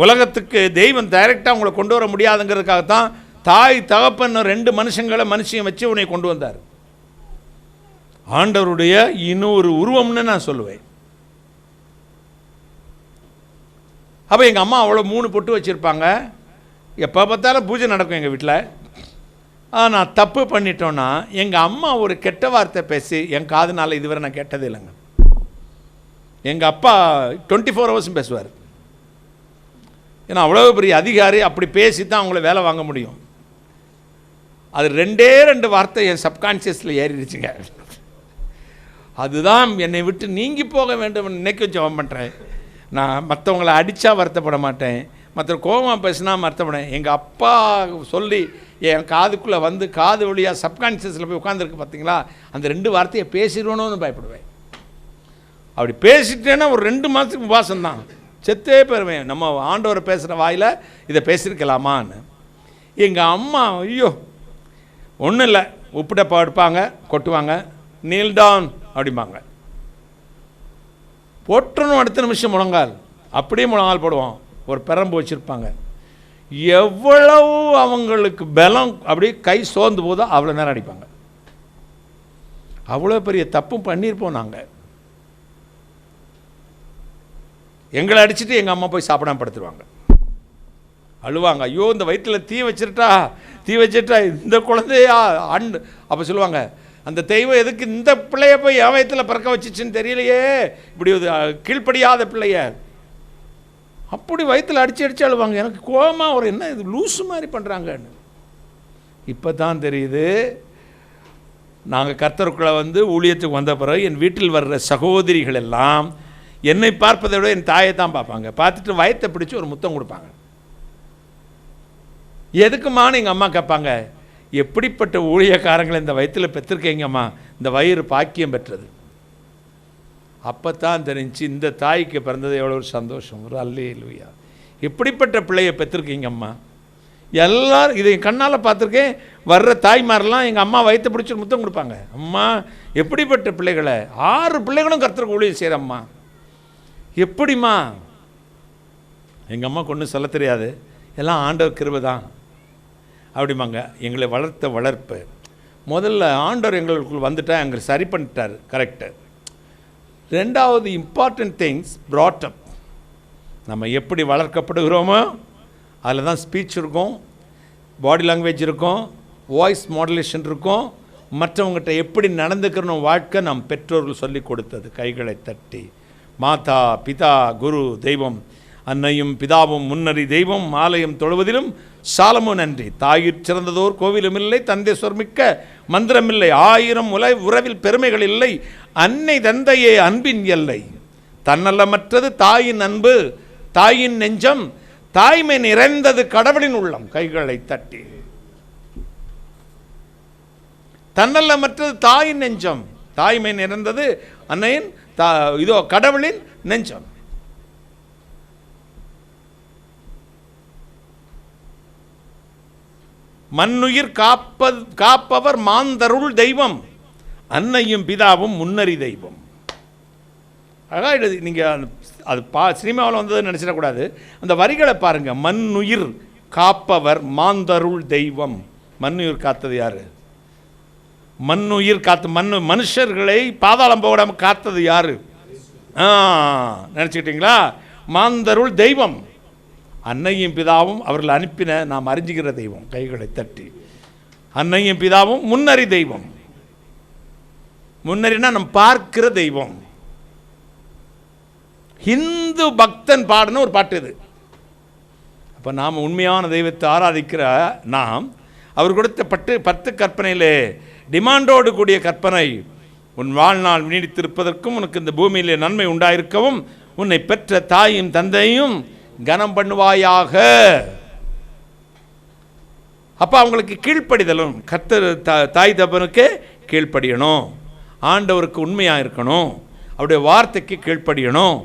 உலகத்துக்கு தெய்வம் டைரெக்டாக உங்களை கொண்டு வர முடியாதுங்கிறதுக்காகத்தான் தாய் தகப்பன் 2 மனுஷியும் வச்சு உன்னை கொண்டு வந்தார். ஆண்டவருடைய இன்னொரு உருவம்னு நான் சொல்லுவேன். அப்போ எங்கள் அம்மா அவ்வளோ 3 பொட்டு வச்சுருப்பாங்க. எப்போ பார்த்தாலும் பூஜை நடக்கும் எங்கள் வீட்டில். நான் தப்பு பண்ணிட்டோன்னா எங்கள் அம்மா ஒரு கெட்ட வார்த்தை பேசி என் காதுனால இதுவரை நான் கேட்டதே இல்லைங்க. எங்கள் அப்பா 24 ஹவர்ஸும் பேசுவார். ஏன்னா அவ்வளோ பெரிய அதிகாரி, அப்படி பேசி தான் அவங்கள வேலை வாங்க முடியும். அது 2 வார்த்தை என் சப்கான்ஷியஸில் ஏறிடுச்சுங்க. அதுதான் என்னை விட்டு நீங்கி போக வேண்டும் நினைக்க ஜெபம் பண்ணுறேன். நான் மற்றவங்களை அடித்தா வருத்தப்பட மாட்டேன், மற்ற கோபமாக பேசினா வருத்தப்படேன். எங்கள் அப்பா சொல்லி என் காதுக்குள்ளே வந்து காது வழியாக சப்கான்ஷியஸில் போய் உட்காந்துருக்கு பார்த்தீங்களா, அந்த 2 வார்த்தையை பேசிடுவோன்னு பயப்படுவேன். அப்படி பேசிட்டேன்னா ஒரு 2 மாதத்துக்கு உபாசம் தான், செத்தே பெறுவேன். நம்ம ஆண்டவரை பேசுகிற வாயில் இதை பேசியிருக்கலாமான்னு. எங்கள் அம்மா ஐயோ ஒன்றும் இல்லை, உப்புடப்பா எடுப்பாங்க, கொட்டுவாங்க, நீல் டவுன் அப்படிம்பாங்க. போட்டணும் அடுத்த நிமிஷம் முழங்கால், அப்படியே முழங்கால் போடுவோம். ஒரு பெரம்பு வச்சுருப்பாங்க. எவ்வளவு அவங்களுக்கு பலம் அப்படியே கை சோர்ந்து போதோ அவ்வளோ நேரம் அடிப்பாங்க. அவ்வளோ பெரிய தப்பும் பண்ணியிருப்போம் நாங்கள். எங்களை அடிச்சுட்டு எங்கள் அம்மா போய் சாப்பிடாம படுத்துருவாங்க, அழுவாங்க. ஐயோ இந்த வயிற்றில் தீ வச்சிட்டா இந்த குழந்தையா அண்டு. அப்போ சொல்லுவாங்க, அந்த தெய்வம் எதுக்கு இந்த பிள்ளைய போய் என் வயிற்றில் பிறக்க வச்சிச்சுன்னு தெரியலையே, இப்படி கீழ்ப்படியாத பிள்ளைய. அப்படி வயிற்றில் அடிச்சு அழுவாங்க. எனக்கு கோபமாக ஒரு என்ன இது லூசு மாதிரி பண்ணுறாங்கன்னு. இப்போ தான் தெரியுது, நாங்கள் கர்த்தருக்குள்ளே வந்து ஊழியத்துக்கு வந்த பிறகு என் வீட்டில் வர்ற சகோதரிகள் எல்லாம் என்னை பார்ப்பதை விட என் தாயை தான் பார்ப்பாங்க. பார்த்துட்டு வயத்தை பிடிச்சி ஒரு முத்தம் கொடுப்பாங்க. எதுக்குமான்னு எங்கள் அம்மா கேட்பாங்க, எப்படிப்பட்ட ஊழியக்காரங்களை இந்த வயிற்றில் பெற்றிருக்கீங்கம்மா, இந்த வயிறு பாக்கியம் பெற்றது. அப்போ தான் தெரிஞ்சு இந்த தாய்க்கு பிறந்தது எவ்வளோ ஒரு சந்தோஷம். ஒரு அல்லேலூயா, எப்படிப்பட்ட பிள்ளையை பெற்றிருக்கீங்கம்மா. எல்லோரும் இதை கண்ணால் பார்த்துருக்கேன். வர்ற தாய்மாரெலாம் எங்கள் அம்மா வயிற்று பிடிச்சி முத்தம் கொடுப்பாங்க. அம்மா எப்படிப்பட்ட பிள்ளைகளை, 6 பிள்ளைகளும் கர்த்தருக்கு ஊழியம் செய்கிறம்மா. எப்படிம்மா? எங்கள் அம்மா கொண்டு சொல்ல தெரியாது, எல்லாம் ஆண்டவர் கிருபை தான் அப்படிம்பாங்க. எங்களை வளர்த்த வளர்ப்பு முதல்ல ஆண்டவர் எங்களுக்குள் வந்துட்டா எங்களை சரி பண்ணிட்டார், கரெக்டு. 2வது இம்பார்ட்டன்ட் திங்ஸ் brought up. நம்ம எப்படி வளர்க்கப்படுகிறோமோ அதில் தான் ஸ்பீச் இருக்கும், பாடி லாங்குவேஜ் இருக்கும், வாய்ஸ் மாடுலேஷன் இருக்கும். மற்றவங்ககிட்ட எப்படி நடந்துக்கிறணும் வாழ்க்கை நம் பெற்றோர்கள் சொல்லி கொடுத்தது. கைகளை தட்டி மாதா பிதா குரு தெய்வம், அன்னையும் பிதாவும் முன்னறி தெய்வம், ஆலயம் தொழுவதிலும் சாலமோன் நன்றி. தாயிற் சிறந்ததோர் கோவிலும் இல்லை, தந்தை சொர்மிக்க மந்திரமில்லை, 1000 உறவில் பெருமைகள் இல்லை, அன்னை தந்தையே அன்பின் எல்லை, தன்னலமற்றது தாயின் அன்பு, தாயின் நெஞ்சம், தாய்மை நிறைந்தது கடவுளின் உள்ளம். கைகளை தட்டி தன்னலமற்றது தாயின் நெஞ்சம், தாய்மை நிறைந்தது அன்னையின் இதோ கடவுளின் நெஞ்சம். மண்ணுயிர் காப்பவர் மாந்தருள் தெய்வம், அன்னையும் பிதாவும் முன்னறி தெய்வம். அழகாக நீங்கள் அது சினிமாவில் வந்ததுன்னு நினச்சிடக்கூடாது. அந்த வரிகளை பாருங்கள். மண்ணுயிர் காப்பவர் மாந்தருள் தெய்வம். மண்ணுயிர் காத்தது யார்? மண்ணுயிர் காத்து மனுஷர்களை பாதாளம் போடாமல் காத்தது யார்? நினச்சிக்கிட்டீங்களா? மாந்தருள் தெய்வம், அன்னையும் பிதாவும் அவர்கள் அனுப்பின நாம் அறிஞ்சுகிற தெய்வம். கைகளை தட்டி அன்னையும் பிதாவும் முன்னறி தெய்வம். முன்னறினா நம்ம பார்க்கிற தெய்வம். ஹிந்து பக்தன் பாடின ஒரு பாட்டு இது. அப்போ நாம் உண்மையான தெய்வத்தை ஆராதிக்கிற நாம் அவர் கொடுத்த 10 கற்பனையிலே டிமாண்டோடு கூடிய கற்பனை, உன் வாழ்நாள் நீடித்திருப்பதற்கும் உனக்கு இந்த பூமியிலே நன்மை உண்டாயிருக்கவும் உன்னை பெற்ற தாயும் தந்தையும் கனம் பண்ணுவாயாக. அப்போ அவங்களுக்கு கீழ்ப்படிதலும், கர்த்தர் தாய் தகப்பனுக்கு கீழ்ப்படியணும், ஆண்டவருக்கு உண்மையாக இருக்கணும், அவருடைய வார்த்தைக்கு கீழ்ப்படியணும்,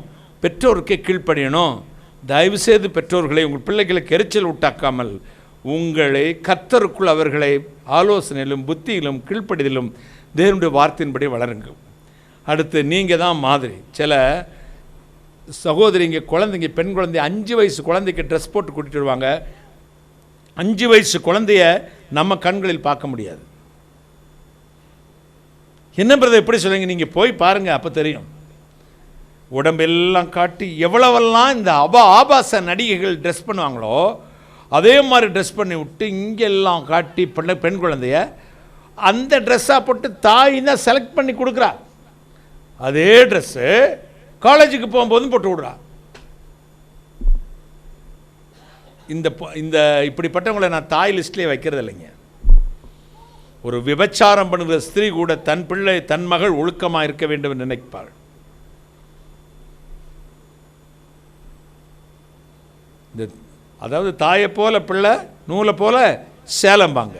பெற்றோருக்கு கீழ்ப்படியணும். தயவுசெய்து பெற்றோர்களை உங்கள் பிள்ளைகளுக்கு எரிச்சல் உண்டாக்காமல் உங்களை கர்த்தருக்குள் அவர்களை ஆலோசனையிலும் புத்தியிலும் கீழ்ப்படிதலும் தேவனுடைய வார்த்தையின்படி வளருங்க. அடுத்து நீங்கள் தான் மாதிரி. சில சகோதரிங்க குழந்தைங்க, பெண் குழந்தை 5 வயசு குழந்தைக்கு ட்ரெஸ் போட்டு கூட்டிகிட்டு வருவாங்க. 5 வயசு குழந்தைய நம்ம கண்களில் பார்க்க முடியாது. என்ன பிரதர் எப்படி சொல்லுங்க? நீங்கள் போய் பாருங்கள், அப்போ தெரியும். உடம்பெல்லாம் காட்டி எவ்வளவெல்லாம் இந்த ஆபாச நடிகைகள் ட்ரெஸ் பண்ணுவாங்களோ அதே மாதிரி ட்ரெஸ் பண்ணி விட்டு இங்கெல்லாம் காட்டி பெண் குழந்தைய அந்த ட்ரெஸ்ஸாக போட்டு தாய் தான் செலக்ட் பண்ணி கொடுக்குறா. அதே ட்ரெஸ்ஸு காலேஜுக்கு போகும்போதும் போட்டு விடுறா. இந்த இப்படிப்பட்டவங்களை நான் தாய் லிஸ்ட்லேயே வைக்கிறது இல்லைங்க. ஒரு விபச்சாரம் பண்ணுகிற ஸ்திரீ கூட தன் பிள்ளை தன் மகள் ஒழுக்கமாக இருக்க வேண்டும் என்று நினைப்பாள். அதாவது தாயை போல பிள்ளை நூலை போல சேலம்பாங்க.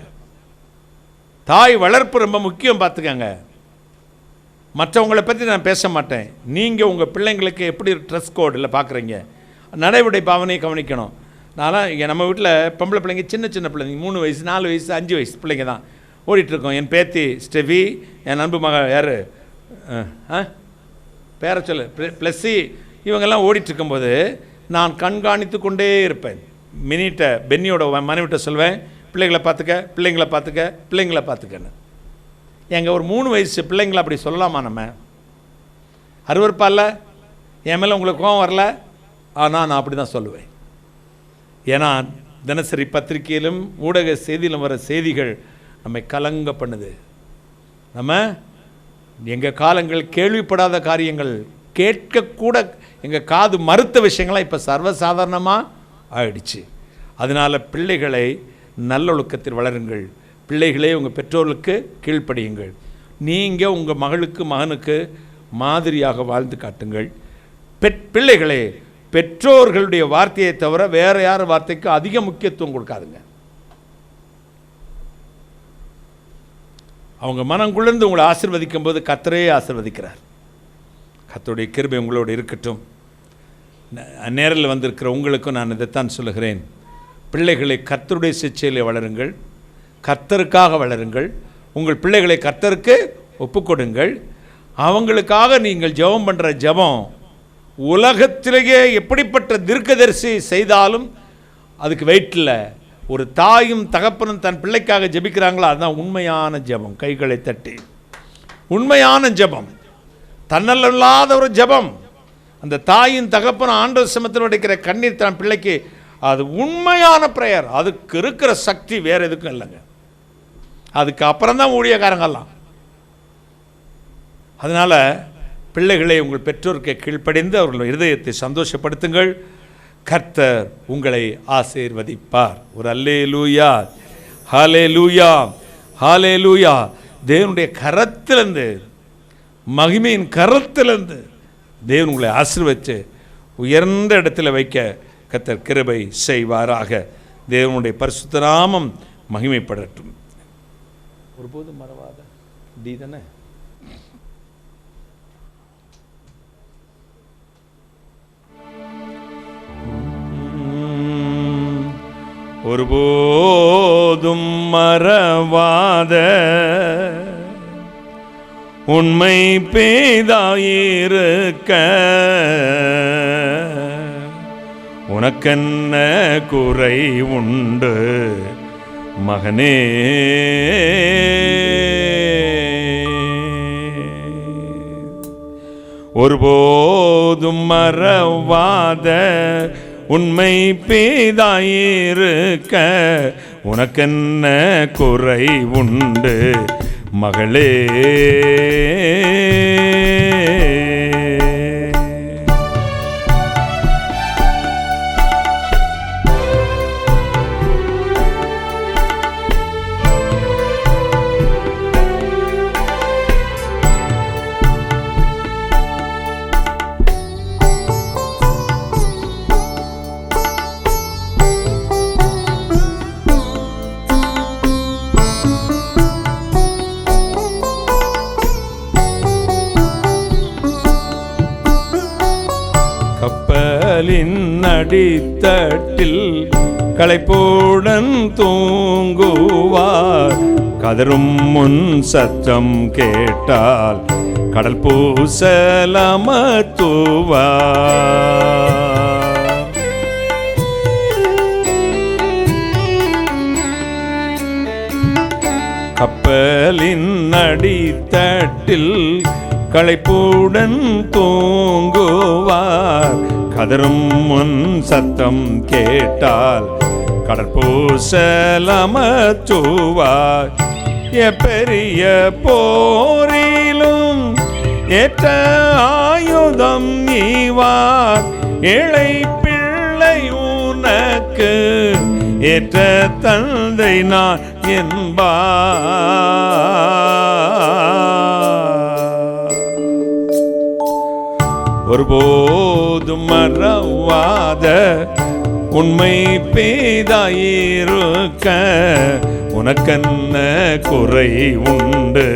தாய் வளர்ப்பு ரொம்ப முக்கியம், பார்த்துக்கங்க. மற்றவங்களை பற்றி நான் பேச மாட்டேன். நீங்கள் உங்கள் பிள்ளைங்களுக்கு எப்படி ட்ரெஸ் கோடில் பார்க்குறீங்க, நடைமுறை பாவனையை கவனிக்கணும். நான்லாம் இங்கே நம்ம வீட்டில் பொம்பளை பிள்ளைங்க சின்ன பிள்ளைங்க 3 வயசு 4 வயசு 5 வயசு பிள்ளைங்க தான் ஓடிட்டுருக்கோம். என் பேத்தி ஸ்டெவி, என் அன்பு மகள் யார் பேர சொல்லு ப்ளஸ்ஸி, இவங்கெல்லாம் ஓடிட்டுருக்கும்போது நான் கண்காணித்து கொண்டே இருப்பேன். மினிட்ட பென்னியோட மனைவிட்ட சொல்வேன், பிள்ளைங்களை பார்த்துக்கன்னு. எங்கள் ஒரு 3 வயசு பிள்ளைங்களை அப்படி சொல்லலாமா? நம்ம அருவருப்பா இல்லை? என் மேலே உங்களுக்கு கோவம் வரல? ஆனால் நான் அப்படி தான் சொல்லுவேன். ஏன்னா தினசரி பத்திரிகையிலும் ஊடக செய்தியிலும் வர செய்திகள் நம்மை கலங்க பண்ணுது. நம்ம எங்கள் காலங்கள் கேள்விப்படாத காரியங்கள், கேட்கக்கூட எங்கள் காது மறுத்த விஷயங்கள்லாம் இப்போ சர்வசாதாரணமாக ஆயிடுச்சு. அதனால் பிள்ளைகளை நல்லொழுக்கத்தில் வளருங்கள். பிள்ளைகளே உங்கள் பெற்றோர்களுக்கு கீழ்ப்படியுங்கள். நீங்கள் உங்கள் மகளுக்கு மகனுக்கு மாதிரியாக வாழ்ந்து காட்டுங்கள். பிள்ளைகளே பெற்றோர்களுடைய வார்த்தையை தவிர வேறு யார் வார்த்தைக்கு அதிக முக்கியத்துவம் கொடுக்காதுங்க. அவங்க மனம் குளிர்ந்து உங்களை ஆசீர்வதிக்கும் போது கர்த்தரே ஆசீர்வதிக்கிறார். கர்த்தருடைய கிருபை உங்களோடு இருக்கட்டும். நேரில் வந்திருக்கிற உங்களுக்கும் நான் இதைத்தான் சொல்லுகிறேன். பிள்ளைகளை கர்த்தருடைய சிச்சையில் வளருங்கள், கர்த்தருக்காக வளருங்கள். உங்கள் பிள்ளைகளை கர்த்தருக்கு ஒப்புக்கொடுங்கள். அவங்களுக்காக நீங்கள் ஜெபம் பண்ணுற ஜெபம் உலகத்திலேயே எப்படிப்பட்ட தீர்க்கதரிசி செய்தாலும் அதுக்கு வெயிட் இல்லை. ஒரு தாயும் தகப்பனும் தன் பிள்ளைக்காக ஜெபிக்கிறாங்களோ அதுதான் உண்மையான ஜெபம். கைகளை தட்டி உண்மையான ஜெபம், தன்னல்லாத ஒரு ஜெபம். அந்த தாயும் தகப்பனும் ஆண்டவர் சமத்தில் உடைக்கிற கண்ணீர் தன் பிள்ளைக்கு, அது உண்மையான பிரேயர். அதுக்கு இருக்கிற சக்தி வேறு எதுக்கும் இல்லைங்க. அதுக்கு அப்புறம் தான் ஊழியக்காரங்கெல்லாம். அதனால் பிள்ளைகளை உங்கள் பெற்றோருக்கு கீழ்ப்படிந்து அவர்கள் இருதயத்தை சந்தோஷப்படுத்துங்கள். கர்த்தர் உங்களை ஆசீர்வதிப்பார். ஒரு அல்லேலூயா, ஹல்லேலூயா, ஹல்லேலூயா. தேவனுடைய கரத்திலிருந்து, மகிமையின் கரத்திலிருந்து தேவன் உங்களை ஆசீர்வதித்து உயர்ந்த இடத்துல வைக்க கர்த்தர் கிருபை செய்வாராக. தேவனுடைய பரிசுத்த நாமம் மகிமைப்படட்டும். ஒருபோதும் மறவாத தானே. ஒருபோதும் மறவாத உண்மை பேதாயிருக்க உனக்கென்ன குறை உண்டு மகனே. ஒருபோதும் மறவாத உண்மை பேதாயிருக்க உனக்கென்ன குறை உண்டு மகளே. கப்பலின் அடித்தட்டில் களைப்புடன் தூங்குவார். கதரும் முன் சத்தம் கேட்டால் கடல் பூசலமத்துவார். கப்பலின் அடித்தட்டில் களைப்புடன் தூங்குவார். கதரும் முன் சத்தம் கேட்டால் கடற்பூசலமத்துவார். பெரிய போரிலும் ஏற்ற ஆயுதம் ஈவார். ஏழை பிள்ளை உனக்கு ஏற்ற தந்தை நான் என்பார். ஒருபோதும் மறவாத உண்மை பேதாயிருக்க உனக்கென்ன குறை உண்டு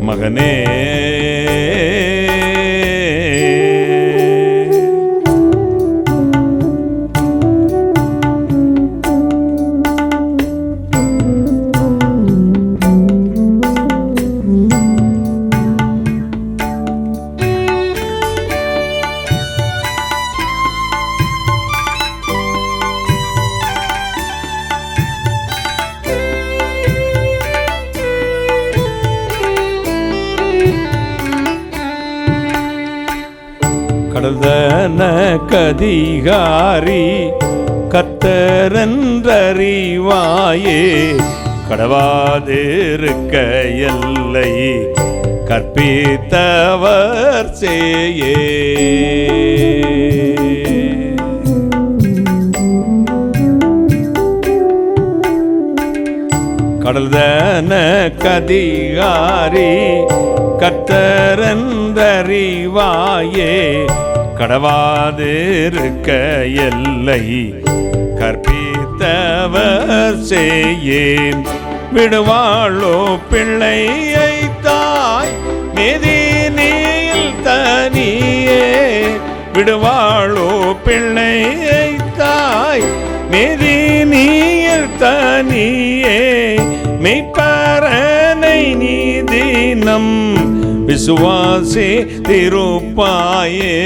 மகனே. கடல்தன கதிகாரி கர்த்தரென்றறிவாயே. கடவாதிருக்க எல்லை கற்பித்தவர் செய்யே. கடல்தன கதிகாரி கர்த்தரென்றறிவாயே. கடவாதிருக்க எல்லை கற்பித்தவர் செய்யேன். விடுவாளோ பிள்ளையை தாய் மேதினியில் தனியே. விடுவாளோ பிள்ளையை தாய் மேதினியில் தனியே. மெய்ப்பரனை நீதினம் விசுவாசி திருப்பாயே.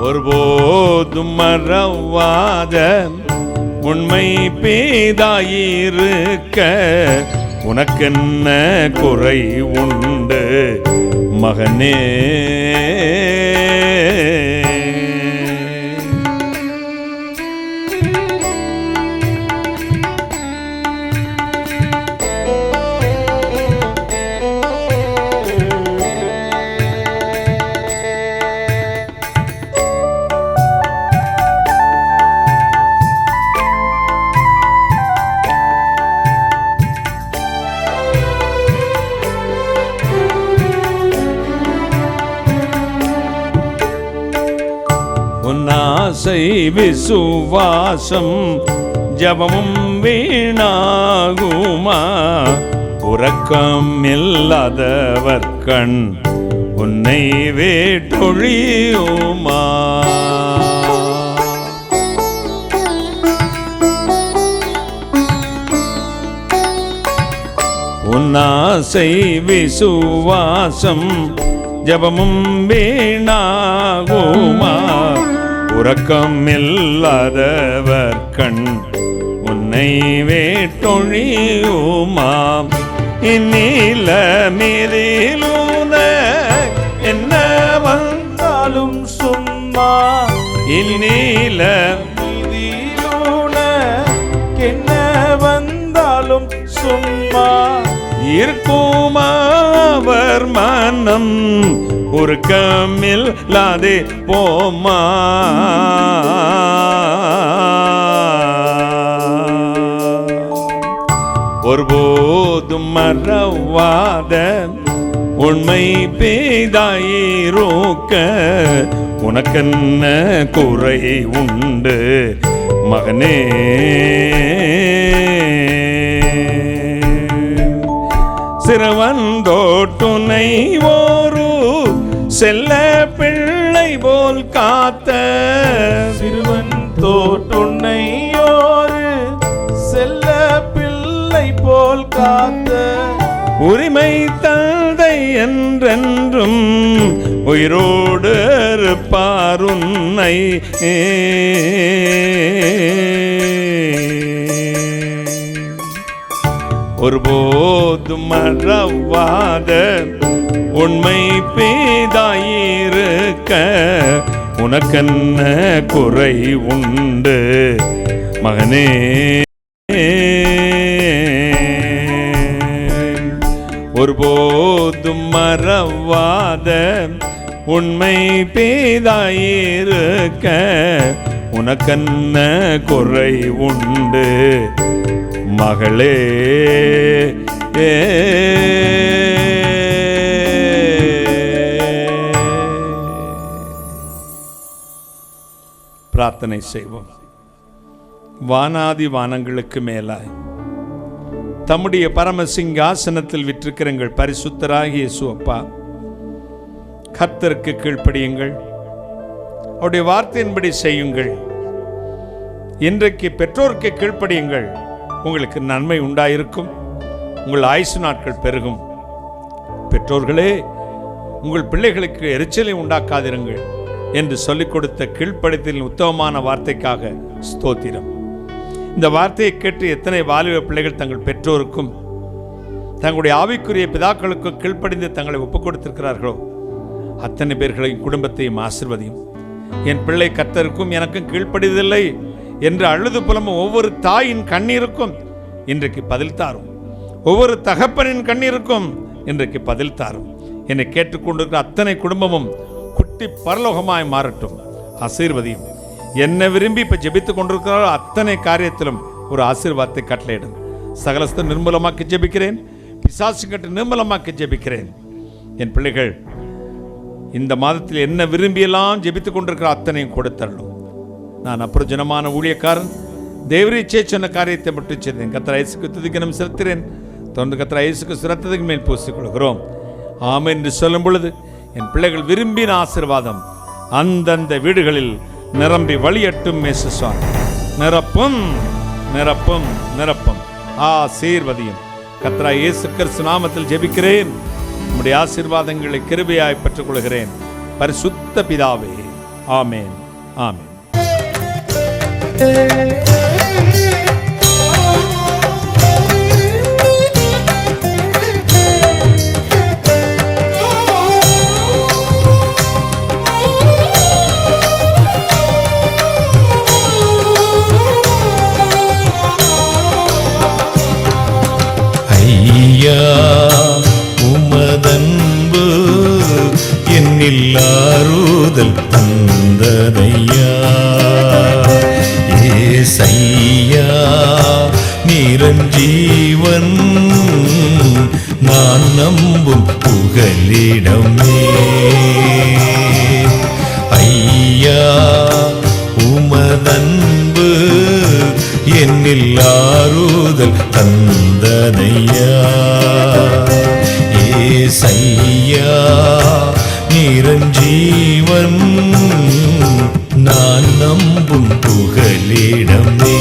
ஒருபோதும் மறவாத உண்மை பேதாயிருக்க உனக்கென்ன குறை உண்டு மகனே. உன்னாசை விசுவாசம் ஜபமும் வீணாகுமா. உறக்கம் இல்லாதவர் கண் உன்னை வேட்டொழியுமா. உன்னாசை விசுவாசம் ஜபமும் வீணாகுமா. உறக்கம் இல்லாதவர் கண் உன்னை வேட்டொழியுமாம். இந்நில மீதிலூன என்ன வந்தாலும் சும்மா. இந்நில மீதிலூன நாளும் சும்மா இருக்கும் அவர் மனம் உருக்கமில்லாதே போமா. ஒருபோதும் மறவாத உண்மை பேதாயிருக்க உனக்கென்ன குறை உண்டு மகனே. சிறுவந்தோட்டுனை ஒரு செல்ல பிள்ளை போல் காத்த சிறுவன் தோட்டுன்னை ஒரு செல்ல பிள்ளை போல் காத்த உரிமை தந்தை என்றென்றும் உயிரோடு இருப்பார் உன்னை. ஒருபோதும் மறவாத உண்மை பேதாயிருக்க உனக்கென்ன குறை உண்டு மகனே. ஒருபோதும் மறவாத உண்மை பேதாயிருக்க உனக்கென்ன குறை உண்டு மகளே. பிரார்த்தனை செய்வோம். வானாதி வானங்களுக்கு மேலாய் தம்முடைய பரம சிங்காசனத்தில் விற்றிருக்கிற எங்கள் பரிசுத்தராகிய இயேசு அப்பா, கர்த்தருக்கு கீழ்ப்படியுங்கள், அவருடைய வார்த்தையின்படி செய்யுங்கள். இன்றைக்கு பெற்றோருக்கு கீழ்ப்படியுங்கள், உங்களுக்கு நன்மை உண்டாயிருக்கும், உங்கள் ஆயுசு நாட்கள் பெருகும். பெற்றோர்களே, உங்கள் பிள்ளைகளுக்கு எரிச்சலை உண்டாக்காதிருங்கள் என்று சொல்லிக் கொடுத்த கீழ்ப்படுத்தலின் உத்தமமான வார்த்தைக்காக ஸ்தோத்திரம். இந்த வார்த்தையை கேட்டு எத்தனை வாலிப பிள்ளைகள் தங்கள் பெற்றோருக்கும் தங்களுடைய ஆவிக்குரிய பிதாக்களுக்கும் கீழ்ப்படிந்து தங்களை ஒப்புக் கொடுத்திருக்கிறார்களோ அத்தனை பேர்களையும் குடும்பத்தையும் ஆசீர்வதியும். என் பிள்ளை கர்த்தருக்கும் எனக்கும் கீழ்ப்படியதில்லை என்று அழுது புலம்பும் ஒவ்வொரு தாயின் கண்ணீருக்கும் இன்றைக்கு பதில் தாரும். ஒவ்வொரு தகப்பனின் கண்ணீருக்கும் இன்றைக்கு பதில் தாரும். என்னை கேட்டுக்கொண்டிருக்கிற அத்தனை குடும்பமும் குட்டி பரலோகமாய் மாறட்டும். ஆசீர்வதியும். என்ன விரும்பி இப்ப ஜெபித்துக் கொண்டிருக்கிறாரோ அத்தனை காரியத்திலும் ஒரு ஆசீர்வாதத்தை கட்டளையிடும். சகலஸ்த நிர்மூலமாக்கி ஜெபிக்கிறேன், பிசாசு கட்டு நிர்மூலமாக்கி ஜெபிக்கிறேன். என் பிள்ளைகள் இந்த மாதத்தில் என்ன விரும்பியெல்லாம் ஜெபித்துக் கொண்டிருக்கிற அத்தனையும் கொடுத்தரணும். நான் அப்புறஜனமான ஊழியக்காரன், தேவரீச்சே சொன்ன காரியத்தை மட்டும் செய்தேன். கர்த்தர் இயேசுக்கு துதிக்கணும் செலுத்துகிறேன். தொடர்ந்து கர்த்தர் இயேசுக்கு சிரத்ததுக்கு மேல் பூசிக் கொள்கிறோம். ஆமென் என்று சொல்லும் பொழுது என் பிள்ளைகள் விரும்பின ஆசீர்வாதம் அந்தந்த வீடுகளில் நிரம்பி வழியட்டும். மேசுவான் நிரப்பும் நிரப்பும் நிரப்பும் ஆசீர்வதியும். கர்த்தராகிய இயேசு கிறிஸ்து நாமத்தில் ஜெபிக்கிறேன். உம்முடைய ஆசீர்வாதங்களை கிருபையாய் பெற்றுக் கொள்கிறேன். பரிசுத்த பிதாவே, ஆமென் ஆமென். உமதன்பு என்னில் ஆறுதல் தந்ததையா. ஏசையா நிரஞ்சீவன் நான் நம்பும் புகலிடமே. ஐயா உமதன்பு என்னில் ஆறுதல் தந்ததையா. ஏசையா நிரஞ்சீவன் நான் நம்பும் புகலிடமே.